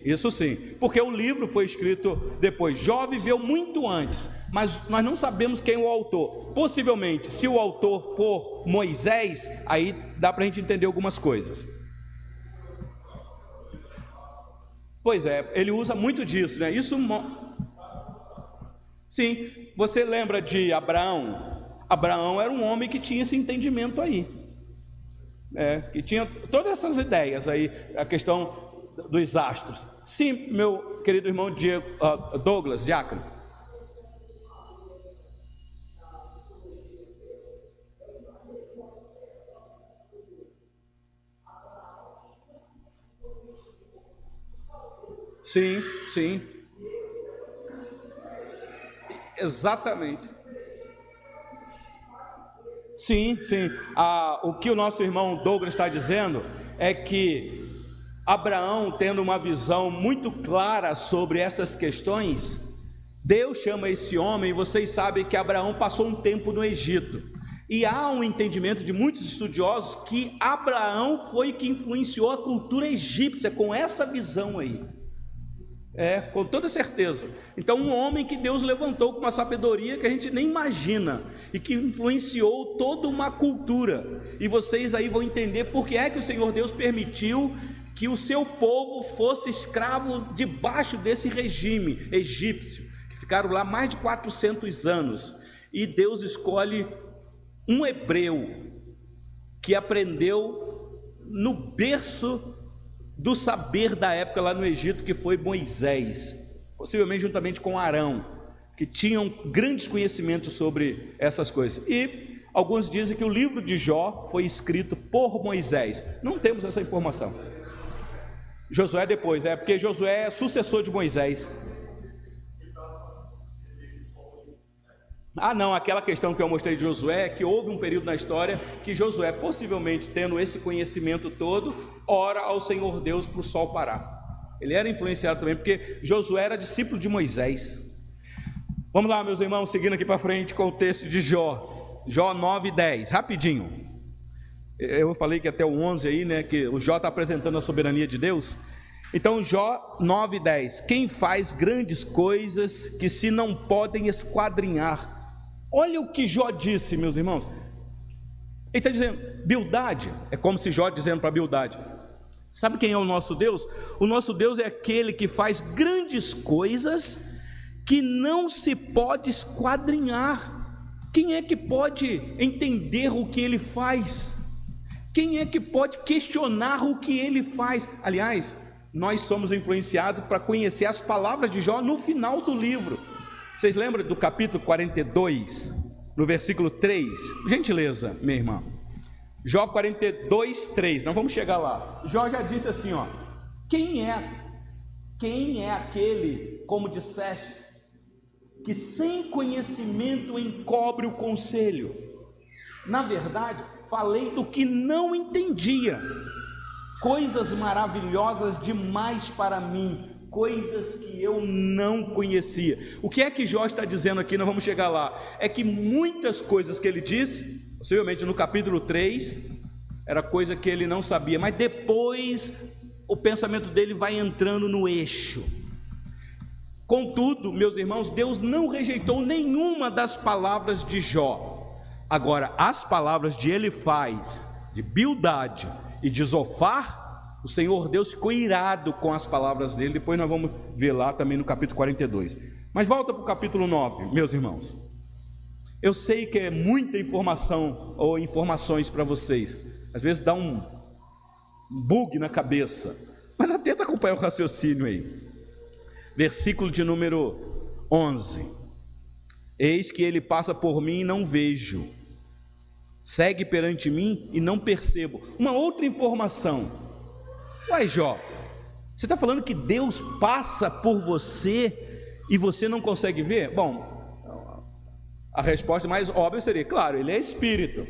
isso sim, porque o livro foi escrito depois. Jó viveu muito antes, mas nós não sabemos quem é o autor. Possivelmente, se o autor for Moisés, aí dá para a gente entender algumas coisas. Pois é, ele usa muito disso, né? Sim, você lembra de Abraão? Abraão era um homem que tinha esse entendimento aí, que tinha todas essas ideias aí, a questão dos astros. Sim, meu querido irmão Douglas, diácono. Sim. Exatamente. Sim. O que o nosso irmão Douglas está dizendo é que Abraão, tendo uma visão muito clara sobre essas questões, Deus chama esse homem, e vocês sabem que Abraão passou um tempo no Egito, e há um entendimento de muitos estudiosos que Abraão foi que influenciou a cultura egípcia com essa visão aí. Com toda certeza. Então, um homem que Deus levantou com uma sabedoria que a gente nem imagina e que influenciou toda uma cultura. E vocês aí vão entender por que é que o Senhor Deus permitiu que o seu povo fosse escravo debaixo desse regime egípcio, que ficaram lá mais de 400 anos. E Deus escolhe um hebreu que aprendeu no berço do saber da época lá no Egito, que foi Moisés, possivelmente juntamente com Arão, que tinham grandes conhecimentos sobre essas coisas. E alguns dizem que o livro de Jó foi escrito por Moisés. Não temos essa informação. Josué depois, porque Josué é sucessor de Moisés. Não, aquela questão que eu mostrei de Josué, que houve um período na história que Josué, possivelmente tendo esse conhecimento todo, ora ao Senhor Deus para o sol parar. Ele era influenciado também, porque Josué era discípulo de Moisés. Vamos lá, meus irmãos, seguindo aqui para frente com o texto de Jó, Jó 9:10, rapidinho. Eu falei que até o 11 aí, né, que o Jó está apresentando a soberania de Deus. Então, Jó 9:10, quem faz grandes coisas que se não podem esquadrinhar. Olha o que Jó disse, meus irmãos. Ele está dizendo, Bildade, é como se Jó dizendo para Bildade, sabe quem é o nosso Deus? O nosso Deus é aquele que faz grandes coisas que não se pode esquadrinhar. Quem é que pode entender o que ele faz? Quem é que pode questionar o que ele faz? Aliás, nós somos influenciados para conhecer as palavras de Jó no final do livro. Vocês lembram do capítulo 42, no versículo 3? Gentileza, minha irmã. Jó 42, 3, nós vamos chegar lá. Jó já disse assim, quem é aquele, como disseste, que sem conhecimento encobre o conselho? Na verdade, falei do que não entendia, coisas maravilhosas demais para mim, coisas que eu não conhecia. O que é que Jó está dizendo aqui? Nós vamos chegar lá. É que muitas coisas que ele disse, possivelmente no capítulo 3, era coisa que ele não sabia, mas depois o pensamento dele vai entrando no eixo. Contudo, meus irmãos, Deus não rejeitou nenhuma das palavras de Jó. Agora, as palavras de Elifaz, de Bildade e de Zofar, o Senhor Deus ficou irado com as palavras dele. Depois nós vamos ver lá também no capítulo 42. Mas volta para o capítulo 9, meus irmãos. Eu sei que é muita informação ou informações para vocês. Às vezes dá um bug na cabeça, mas tenta acompanhar o raciocínio aí. Versículo de número 11. Eis que ele passa por mim e não vejo, segue perante mim e não percebo. Uma outra informação. Uai, Jó, você está falando que Deus passa por você e você não consegue ver? Bom, a resposta mais óbvia seria, claro, ele é espírito,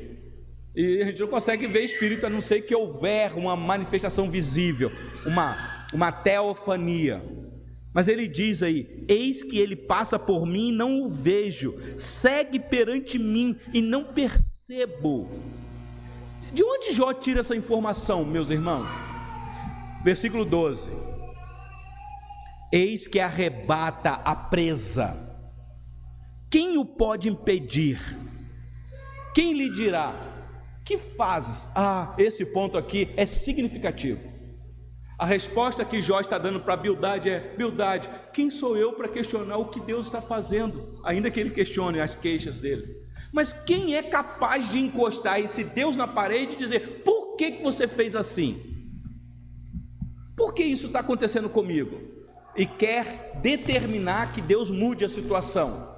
e a gente não consegue ver espírito a não ser que houver uma manifestação visível, uma teofania. Mas ele diz aí, eis que ele passa por mim e não o vejo, segue perante mim e não percebo. De onde Jó tira essa informação, meus irmãos? Versículo 12. Eis que arrebata a presa, quem o pode impedir? Quem lhe dirá, que fazes? Esse ponto aqui é significativo. A resposta que Jó está dando para Bildade é, Bildade, quem sou eu para questionar o que Deus está fazendo? Ainda que ele questione as queixas dele. Mas quem é capaz de encostar esse Deus na parede e dizer, por que você fez assim? Por que isso está acontecendo comigo? E quer determinar que Deus mude a situação.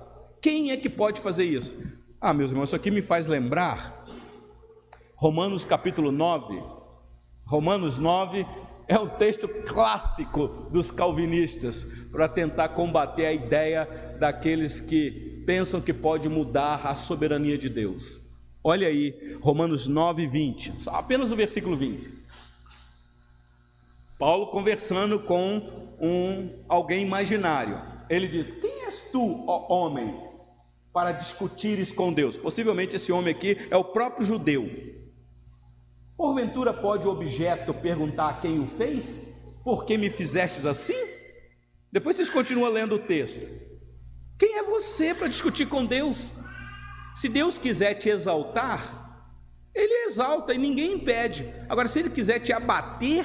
Quem é que pode fazer isso? Meus irmãos, isso aqui me faz lembrar Romanos capítulo 9. Romanos 9 é um texto clássico dos calvinistas para tentar combater a ideia daqueles que pensam que pode mudar a soberania de Deus. Olha aí, Romanos 9, 20, só apenas o versículo 20. Paulo conversando com alguém imaginário. Ele diz, quem és tu, ó homem, para discutires com Deus? Possivelmente esse homem aqui é o próprio judeu. Porventura pode o objeto perguntar a quem o fez? Por que me fizestes assim? Depois vocês continuam lendo o texto. Quem é você para discutir com Deus? Se Deus quiser te exaltar, Ele exalta e ninguém impede. Agora, se Ele quiser te abater,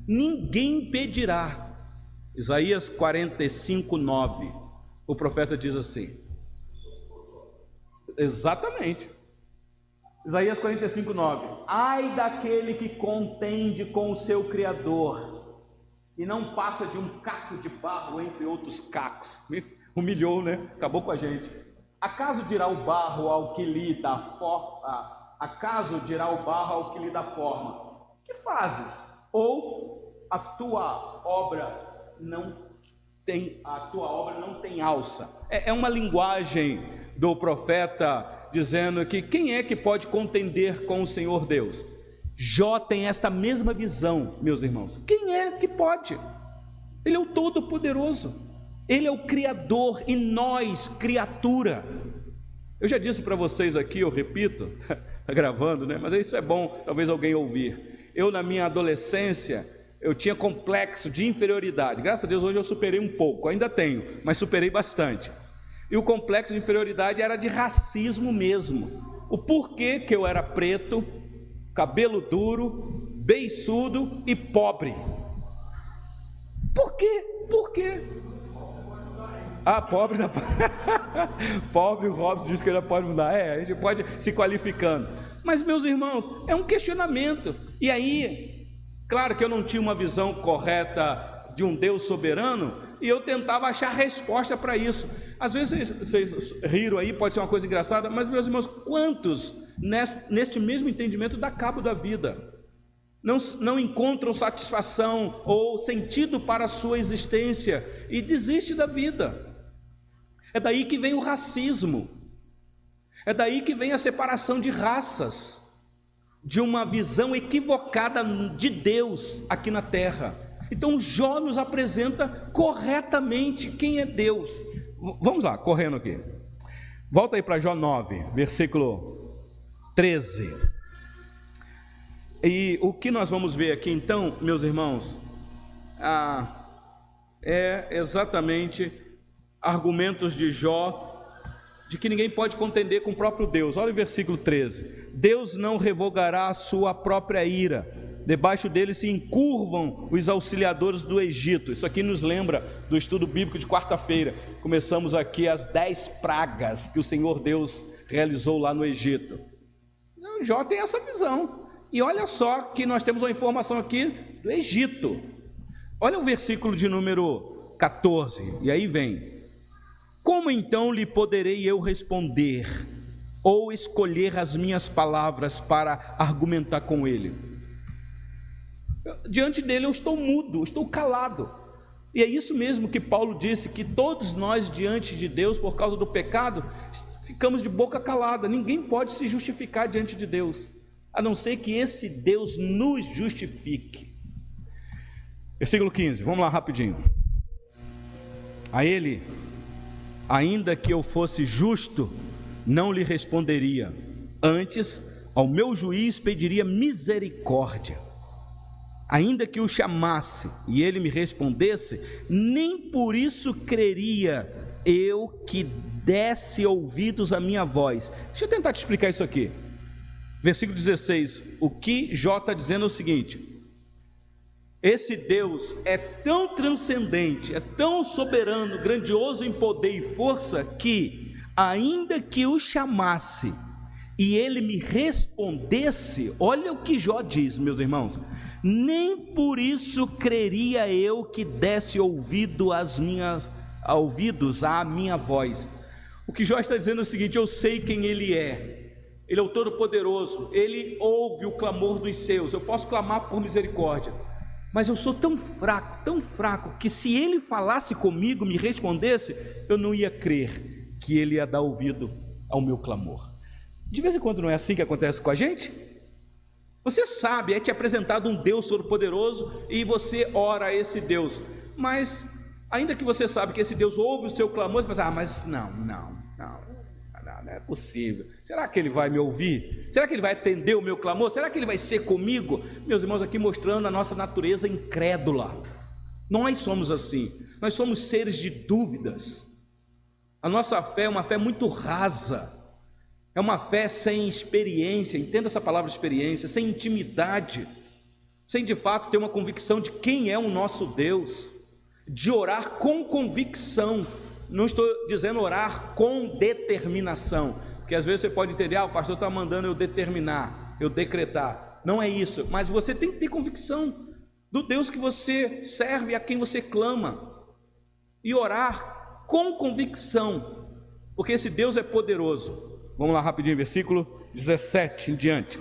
ninguém impedirá. Isaías 45:9, o profeta diz assim. Exatamente. Isaías 45:9. Ai daquele que contende com o seu Criador e não passa de um caco de barro entre outros cacos. Humilhou, né? Acabou com a gente. Acaso dirá o barro ao que lhe dá forma? Acaso dirá o barro ao que lhe dá forma? Que fazes? Ou a tua obra não tem alça? É uma linguagem do profeta dizendo que quem é que pode contender com o Senhor Deus? Jó tem esta mesma visão, meus irmãos. Quem é que pode? Ele é o Todo-Poderoso. Ele é o Criador e nós, criatura. Eu já disse para vocês aqui, eu repito, está gravando, né? Mas isso é bom, talvez alguém ouvir. Eu, na minha adolescência, eu tinha complexo de inferioridade. Graças a Deus, hoje eu superei um pouco, ainda tenho, mas superei bastante. E o complexo de inferioridade era de racismo mesmo. O porquê que eu era preto, cabelo duro, beiçudo e pobre. Por quê? Por quê? Pobre não. Pobre, o Robson disse que ele pode mudar. A gente pode se qualificando. Mas, meus irmãos, é um questionamento. E aí, claro que eu não tinha uma visão correta de um Deus soberano, e eu tentava achar resposta para isso. Às vezes vocês riram aí, pode ser uma coisa engraçada, mas, meus irmãos, quantos neste mesmo entendimento dá cabo da vida? Não encontram satisfação ou sentido para a sua existência e desiste da vida. É daí que vem o racismo, é daí que vem a separação de raças, de uma visão equivocada de Deus aqui na terra. Então Jó nos apresenta corretamente quem é Deus. Vamos lá, correndo aqui. Volta aí para Jó 9, versículo 13. E o que nós vamos ver aqui então, meus irmãos, é exatamente argumentos de Jó, de que ninguém pode contender com o próprio Deus. Olha o versículo 13. Deus não revogará a sua própria ira, debaixo dele se encurvam os auxiliadores do Egito. Isso aqui nos lembra do estudo bíblico de quarta-feira. Começamos aqui as 10 pragas que o Senhor Deus realizou lá no Egito. Então, Jó tem essa visão. E olha só que nós temos uma informação aqui do Egito. Olha o versículo de número 14, e aí vem: como então lhe poderei eu responder, ou escolher as minhas palavras para argumentar com ele? Diante dele eu estou mudo, eu estou calado. E é isso mesmo que Paulo disse, que todos nós diante de Deus, por causa do pecado, ficamos de boca calada. Ninguém pode se justificar diante de Deus, a não ser que esse Deus nos justifique. Versículo 15, vamos lá rapidinho. A ele, ainda que eu fosse justo, não lhe responderia. Antes, ao meu juiz pediria misericórdia. Ainda que o chamasse e ele me respondesse, nem por isso creria eu que desse ouvidos à minha voz. Deixa eu tentar te explicar isso aqui. Versículo 16, o que Jó está dizendo é o seguinte: esse Deus é tão transcendente, é tão soberano, grandioso em poder e força, que ainda que o chamasse e ele me respondesse, olha o que Jó diz, meus irmãos, nem por isso creria eu que desse ouvidos à minha voz. O que Jó está dizendo é o seguinte: eu sei quem ele é. Ele é o Todo-Poderoso, ele ouve o clamor dos seus. Eu posso clamar por misericórdia, mas eu sou tão fraco, que se ele falasse comigo, me respondesse, eu não ia crer que ele ia dar ouvido ao meu clamor. De vez em quando não é assim que acontece com a gente? Você sabe, é te apresentado um Deus Todo-Poderoso e você ora a esse Deus, mas ainda que você sabe que esse Deus ouve o seu clamor, você fala, mas não é possível. Será que ele vai me ouvir? Será que ele vai atender o meu clamor? Será que ele vai ser comigo? Meus irmãos, aqui mostrando a nossa natureza incrédula. Nós somos assim. nós somos seres de dúvidas. A nossa fé é uma fé muito rasa, é uma fé sem experiência, entenda essa palavra experiência, sem intimidade, sem de fato ter uma convicção de quem é o nosso Deus, de orar com convicção. Não estou dizendo orar com determinação, porque às vezes você pode entender, o pastor está mandando eu determinar, eu decretar. Não é isso, mas você tem que ter convicção do Deus que você serve, a quem você clama, e orar com convicção, porque esse Deus é poderoso. Vamos lá rapidinho, versículo 17 em diante.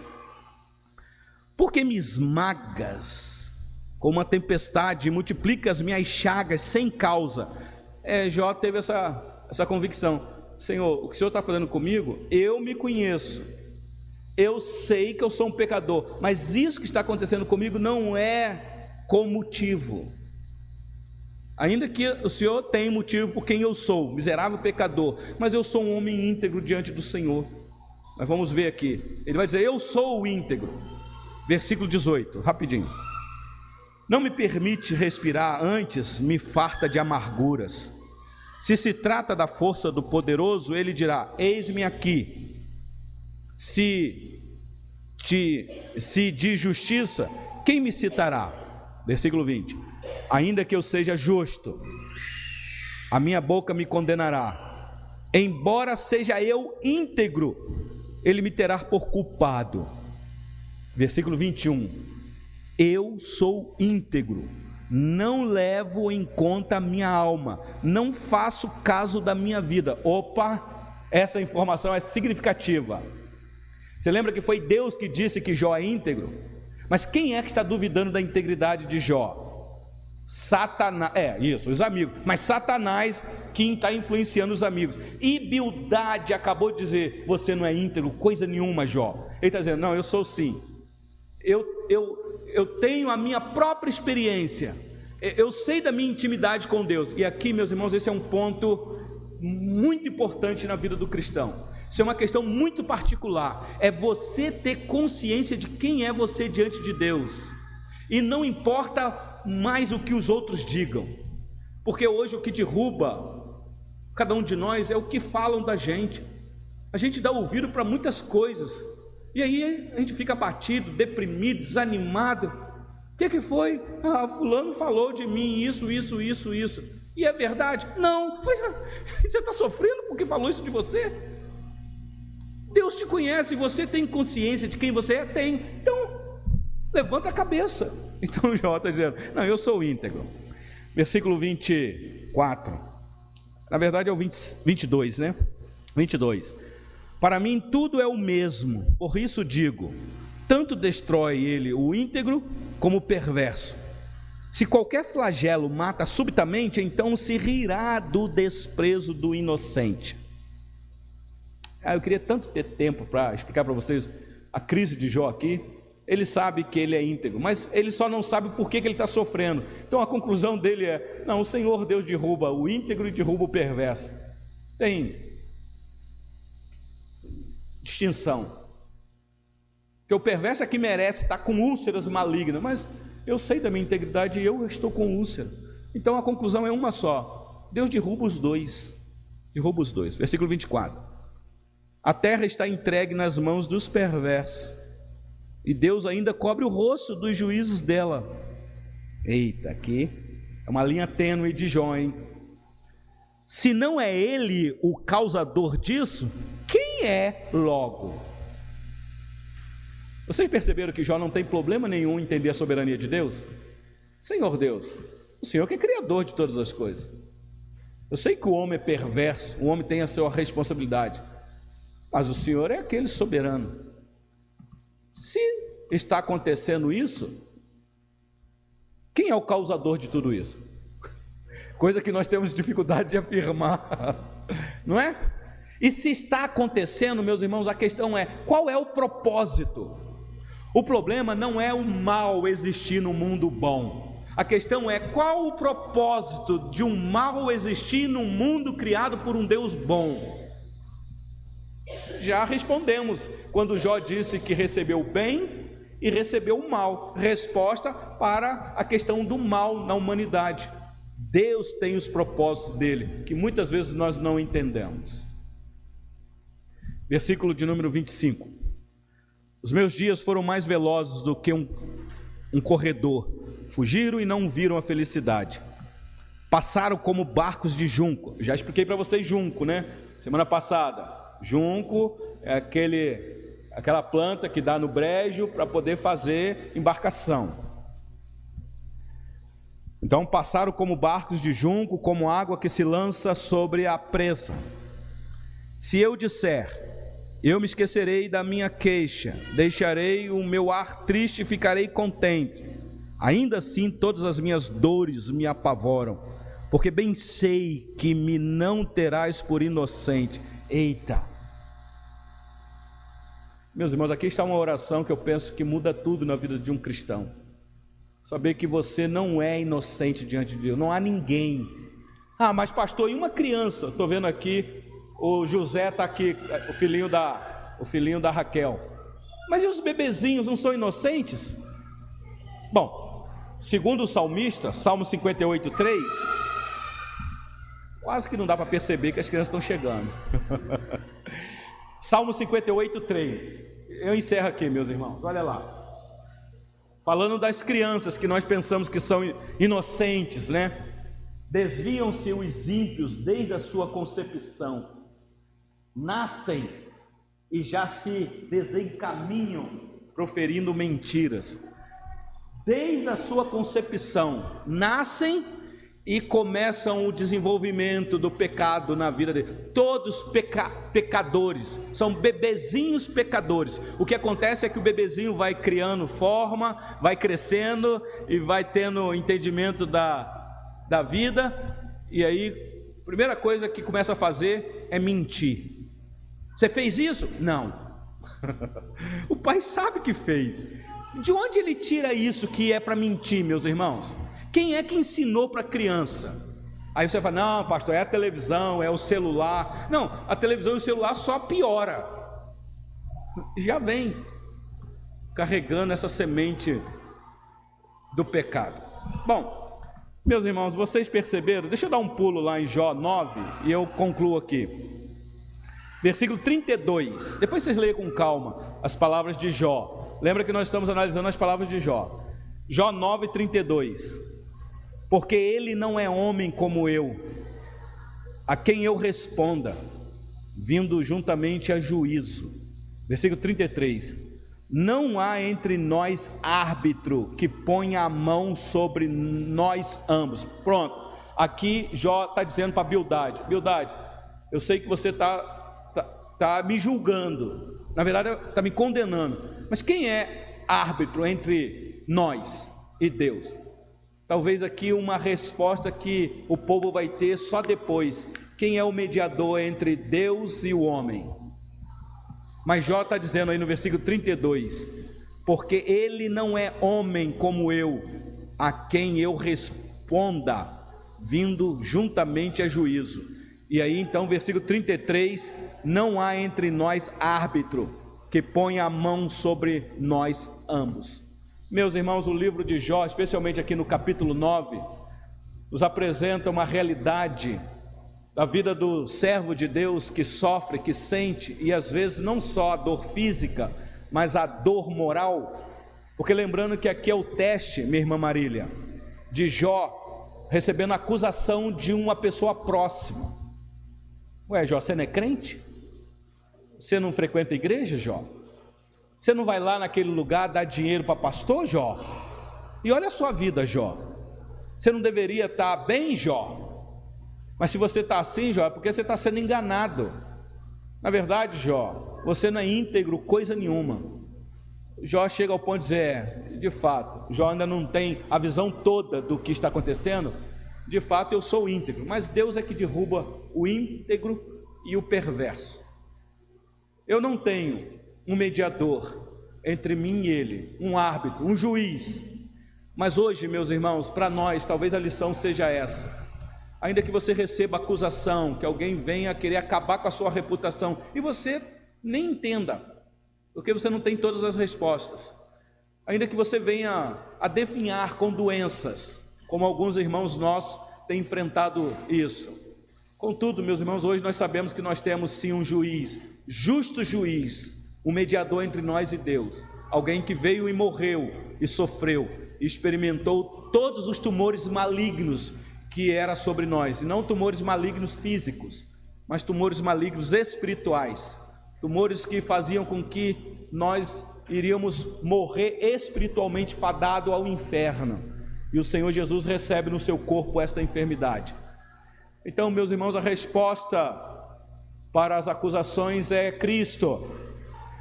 Porque me esmagas como uma tempestade e multiplica as minhas chagas sem causa. Jó teve essa convicção: Senhor, o que o Senhor está fazendo comigo, eu me conheço, eu sei que eu sou um pecador, mas isso que está acontecendo comigo não é com motivo, ainda que o Senhor tenha motivo por quem eu sou, miserável pecador, mas eu sou um homem íntegro diante do Senhor. Mas vamos ver aqui, ele vai dizer: eu sou o íntegro. Versículo 18, rapidinho. Não me permite respirar, antes me farta de amarguras. Se se trata da força do poderoso, ele dirá: eis-me aqui. Se de justiça, quem me citará? Versículo 20. Ainda que eu seja justo, a minha boca me condenará. Embora seja eu íntegro, ele me terá por culpado. Versículo 21. Eu sou íntegro, não levo em conta a minha alma, não faço caso da minha vida. Opa, essa informação é significativa. Você lembra que foi Deus que disse que Jó é íntegro? Mas quem é que está duvidando da integridade de Jó? Satanás, os amigos, mas Satanás quem está influenciando os amigos. E Bildade acabou de dizer: você não é íntegro, coisa nenhuma, Jó. Ele está dizendo: não, eu sou sim. Eu tenho a minha própria experiência, eu sei da minha intimidade com Deus. E aqui, meus irmãos, esse é um ponto muito importante na vida do cristão. Isso é uma questão muito particular, é você ter consciência de quem é você diante de Deus, e não importa mais o que os outros digam, porque hoje o que derruba cada um de nós é o que falam da gente. A gente dá ouvido para muitas coisas, e aí a gente fica abatido, deprimido, desanimado. O que foi? Fulano falou de mim isso. E é verdade? Não. Você está sofrendo porque falou isso de você? Deus te conhece, você tem consciência de quem você é? Tem. Então, levanta a cabeça. Então Jó está dizendo: não, eu sou íntegro. Versículo 24. Na verdade é o 22, né? 22. Para mim tudo é o mesmo, por isso digo: tanto destrói ele o íntegro como o perverso. Se qualquer flagelo mata subitamente, então se rirá do desprezo do inocente. Eu queria tanto ter tempo para explicar para vocês a crise de Jó aqui. Ele sabe que ele é íntegro, mas ele só não sabe por que ele está sofrendo. Então a conclusão dele é: não, o Senhor Deus derruba o íntegro e derruba o perverso. Tem distinção, porque o perverso é que merece estar com úlceras malignas, mas eu sei da minha integridade e eu estou com úlcera. Então a conclusão é uma só: Deus derruba os dois. Versículo 24. A terra está entregue nas mãos dos perversos, e Deus ainda cobre o rosto dos juízos dela. Eita, aqui é uma linha tênue de Jó, hein? Se não é ele o causador disso, quem é logo? Vocês perceberam que Jó não tem problema nenhum em entender a soberania de Deus? Senhor Deus, o Senhor que é criador de todas as coisas. Eu sei que o homem é perverso, o homem tem a sua responsabilidade, mas o Senhor é aquele soberano. Se está acontecendo isso, quem é o causador de tudo isso? Coisa que nós temos dificuldade de afirmar, não é? E se está acontecendo, meus irmãos, a questão é: qual é o propósito? O problema não é o mal existir no mundo bom. A questão é: qual o propósito de um mal existir num mundo criado por um Deus bom? Já respondemos quando Jó disse que recebeu o bem e recebeu o mal. Resposta para a questão do mal na humanidade. Deus tem os propósitos dele, que muitas vezes nós não entendemos. Versículo de número 25. Os meus dias foram mais velozes do que um corredor, fugiram e não viram a felicidade, passaram como barcos de junco. Já expliquei para vocês junco, né? Semana passada. Junco é aquela planta que dá no brejo para poder fazer embarcação. Então passaram como barcos de junco, como água que se lança sobre a presa. Se eu disser, eu me esquecerei da minha queixa, deixarei o meu ar triste e ficarei contente, ainda assim todas as minhas dores me apavoram, porque bem sei que me não terás por inocente. Eita! Meus irmãos, aqui está uma oração que eu penso que muda tudo na vida de um cristão. Saber que você não é inocente diante de Deus, não há ninguém. Ah, mas pastor, e uma criança? Estou vendo aqui, o José está aqui, o filhinho da Raquel. Mas e os bebezinhos não são inocentes? Bom, segundo o salmista, Salmo 58:3, quase que não dá para perceber que as crianças estão chegando. Salmo 58:3. Eu encerro aqui, meus irmãos, olha lá. Falando das crianças que nós pensamos que são inocentes, né? Desviam-se os ímpios desde a sua concepção, nascem e já se desencaminham proferindo mentiras. Desde a sua concepção, nascem e começam o desenvolvimento do pecado na vida dele. Todos pecadores, são bebezinhos pecadores. O que acontece é que o bebezinho vai criando forma, vai crescendo e vai tendo entendimento da vida, e aí a primeira coisa que começa a fazer é mentir. Você fez isso? Não. O pai sabe que fez. De onde ele tira isso que é para mentir, meus irmãos? Quem é que ensinou para a criança? Aí você fala, não pastor, é a televisão, é o celular. Não, a televisão e o celular só piora. Já vem carregando essa semente do pecado. Bom, meus irmãos, vocês perceberam? Deixa eu dar um pulo lá em Jó 9 e eu concluo aqui. Versículo 32. Depois vocês leiam com calma as palavras de Jó. Lembra que nós estamos analisando as palavras de Jó. Jó 9:32. Porque ele não é homem como eu, a quem eu responda, vindo juntamente a juízo. Versículo 33. Não há entre nós árbitro que ponha a mão sobre nós ambos. Pronto, aqui Jó está dizendo para Bildade: Bildade, eu sei que você está me julgando, na verdade está me condenando, mas quem é árbitro entre nós e Deus? Talvez aqui uma resposta que o povo vai ter só depois. Quem é o mediador entre Deus e o homem? Mas Jó está dizendo aí no versículo 32, porque ele não é homem como eu, a quem eu responda, vindo juntamente a juízo. E aí então versículo 33, não há entre nós árbitro que ponha a mão sobre nós ambos. Meus irmãos, o livro de Jó, especialmente aqui no capítulo 9, nos apresenta uma realidade da vida do servo de Deus que sofre, que sente, e às vezes não só a dor física, mas a dor moral. Porque lembrando que aqui é o teste, minha irmã Marília, de Jó recebendo acusação de uma pessoa próxima. Ué, Jó, você não é crente? Você não frequenta a igreja, Jó? Você não vai lá naquele lugar dar dinheiro para pastor, Jó? E olha a sua vida, Jó. Você não deveria estar bem, Jó? Mas se você está assim, Jó, é porque você está sendo enganado. Na verdade, Jó, você não é íntegro coisa nenhuma. Jó chega ao ponto de dizer, de fato, Jó ainda não tem a visão toda do que está acontecendo. De fato eu sou íntegro, mas Deus é que derruba o íntegro e o perverso. Eu não tenho um mediador entre mim e ele, um árbitro, um juiz. Mas hoje, meus irmãos, para nós, talvez a lição seja essa: ainda que você receba acusação, que alguém venha querer acabar com a sua reputação, e você nem entenda, porque você não tem todas as respostas, ainda que você venha a definhar com doenças, como alguns irmãos nossos tem enfrentado isso. Contudo, meus irmãos, hoje nós sabemos que nós temos sim um juiz, justo juiz, um mediador entre nós e Deus, alguém que veio e morreu e sofreu, e experimentou todos os tumores malignos que era sobre nós, e não tumores malignos físicos, mas tumores malignos espirituais, tumores que faziam com que nós iríamos morrer espiritualmente fadado ao inferno, e o Senhor Jesus recebe no seu corpo esta enfermidade. Então, meus irmãos, a resposta para as acusações é Cristo,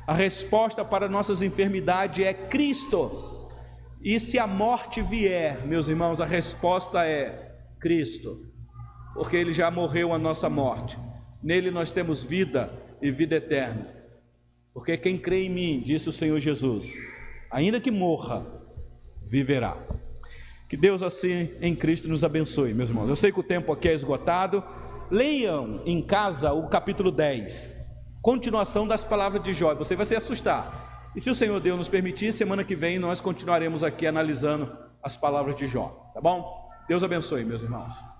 a resposta para nossas enfermidades é Cristo, e se a morte vier, meus irmãos, a resposta é Cristo, porque Ele já morreu a nossa morte, nele nós temos vida e vida eterna, porque quem crê em mim, disse o Senhor Jesus, ainda que morra, viverá. Que Deus assim em Cristo nos abençoe, meus irmãos. Eu sei que o tempo aqui é esgotado. Leiam em casa o capítulo 10, continuação das palavras de Jó, você vai se assustar. E se o Senhor Deus nos permitir, semana que vem nós continuaremos aqui analisando as palavras de Jó, tá bom? Deus abençoe, meus irmãos.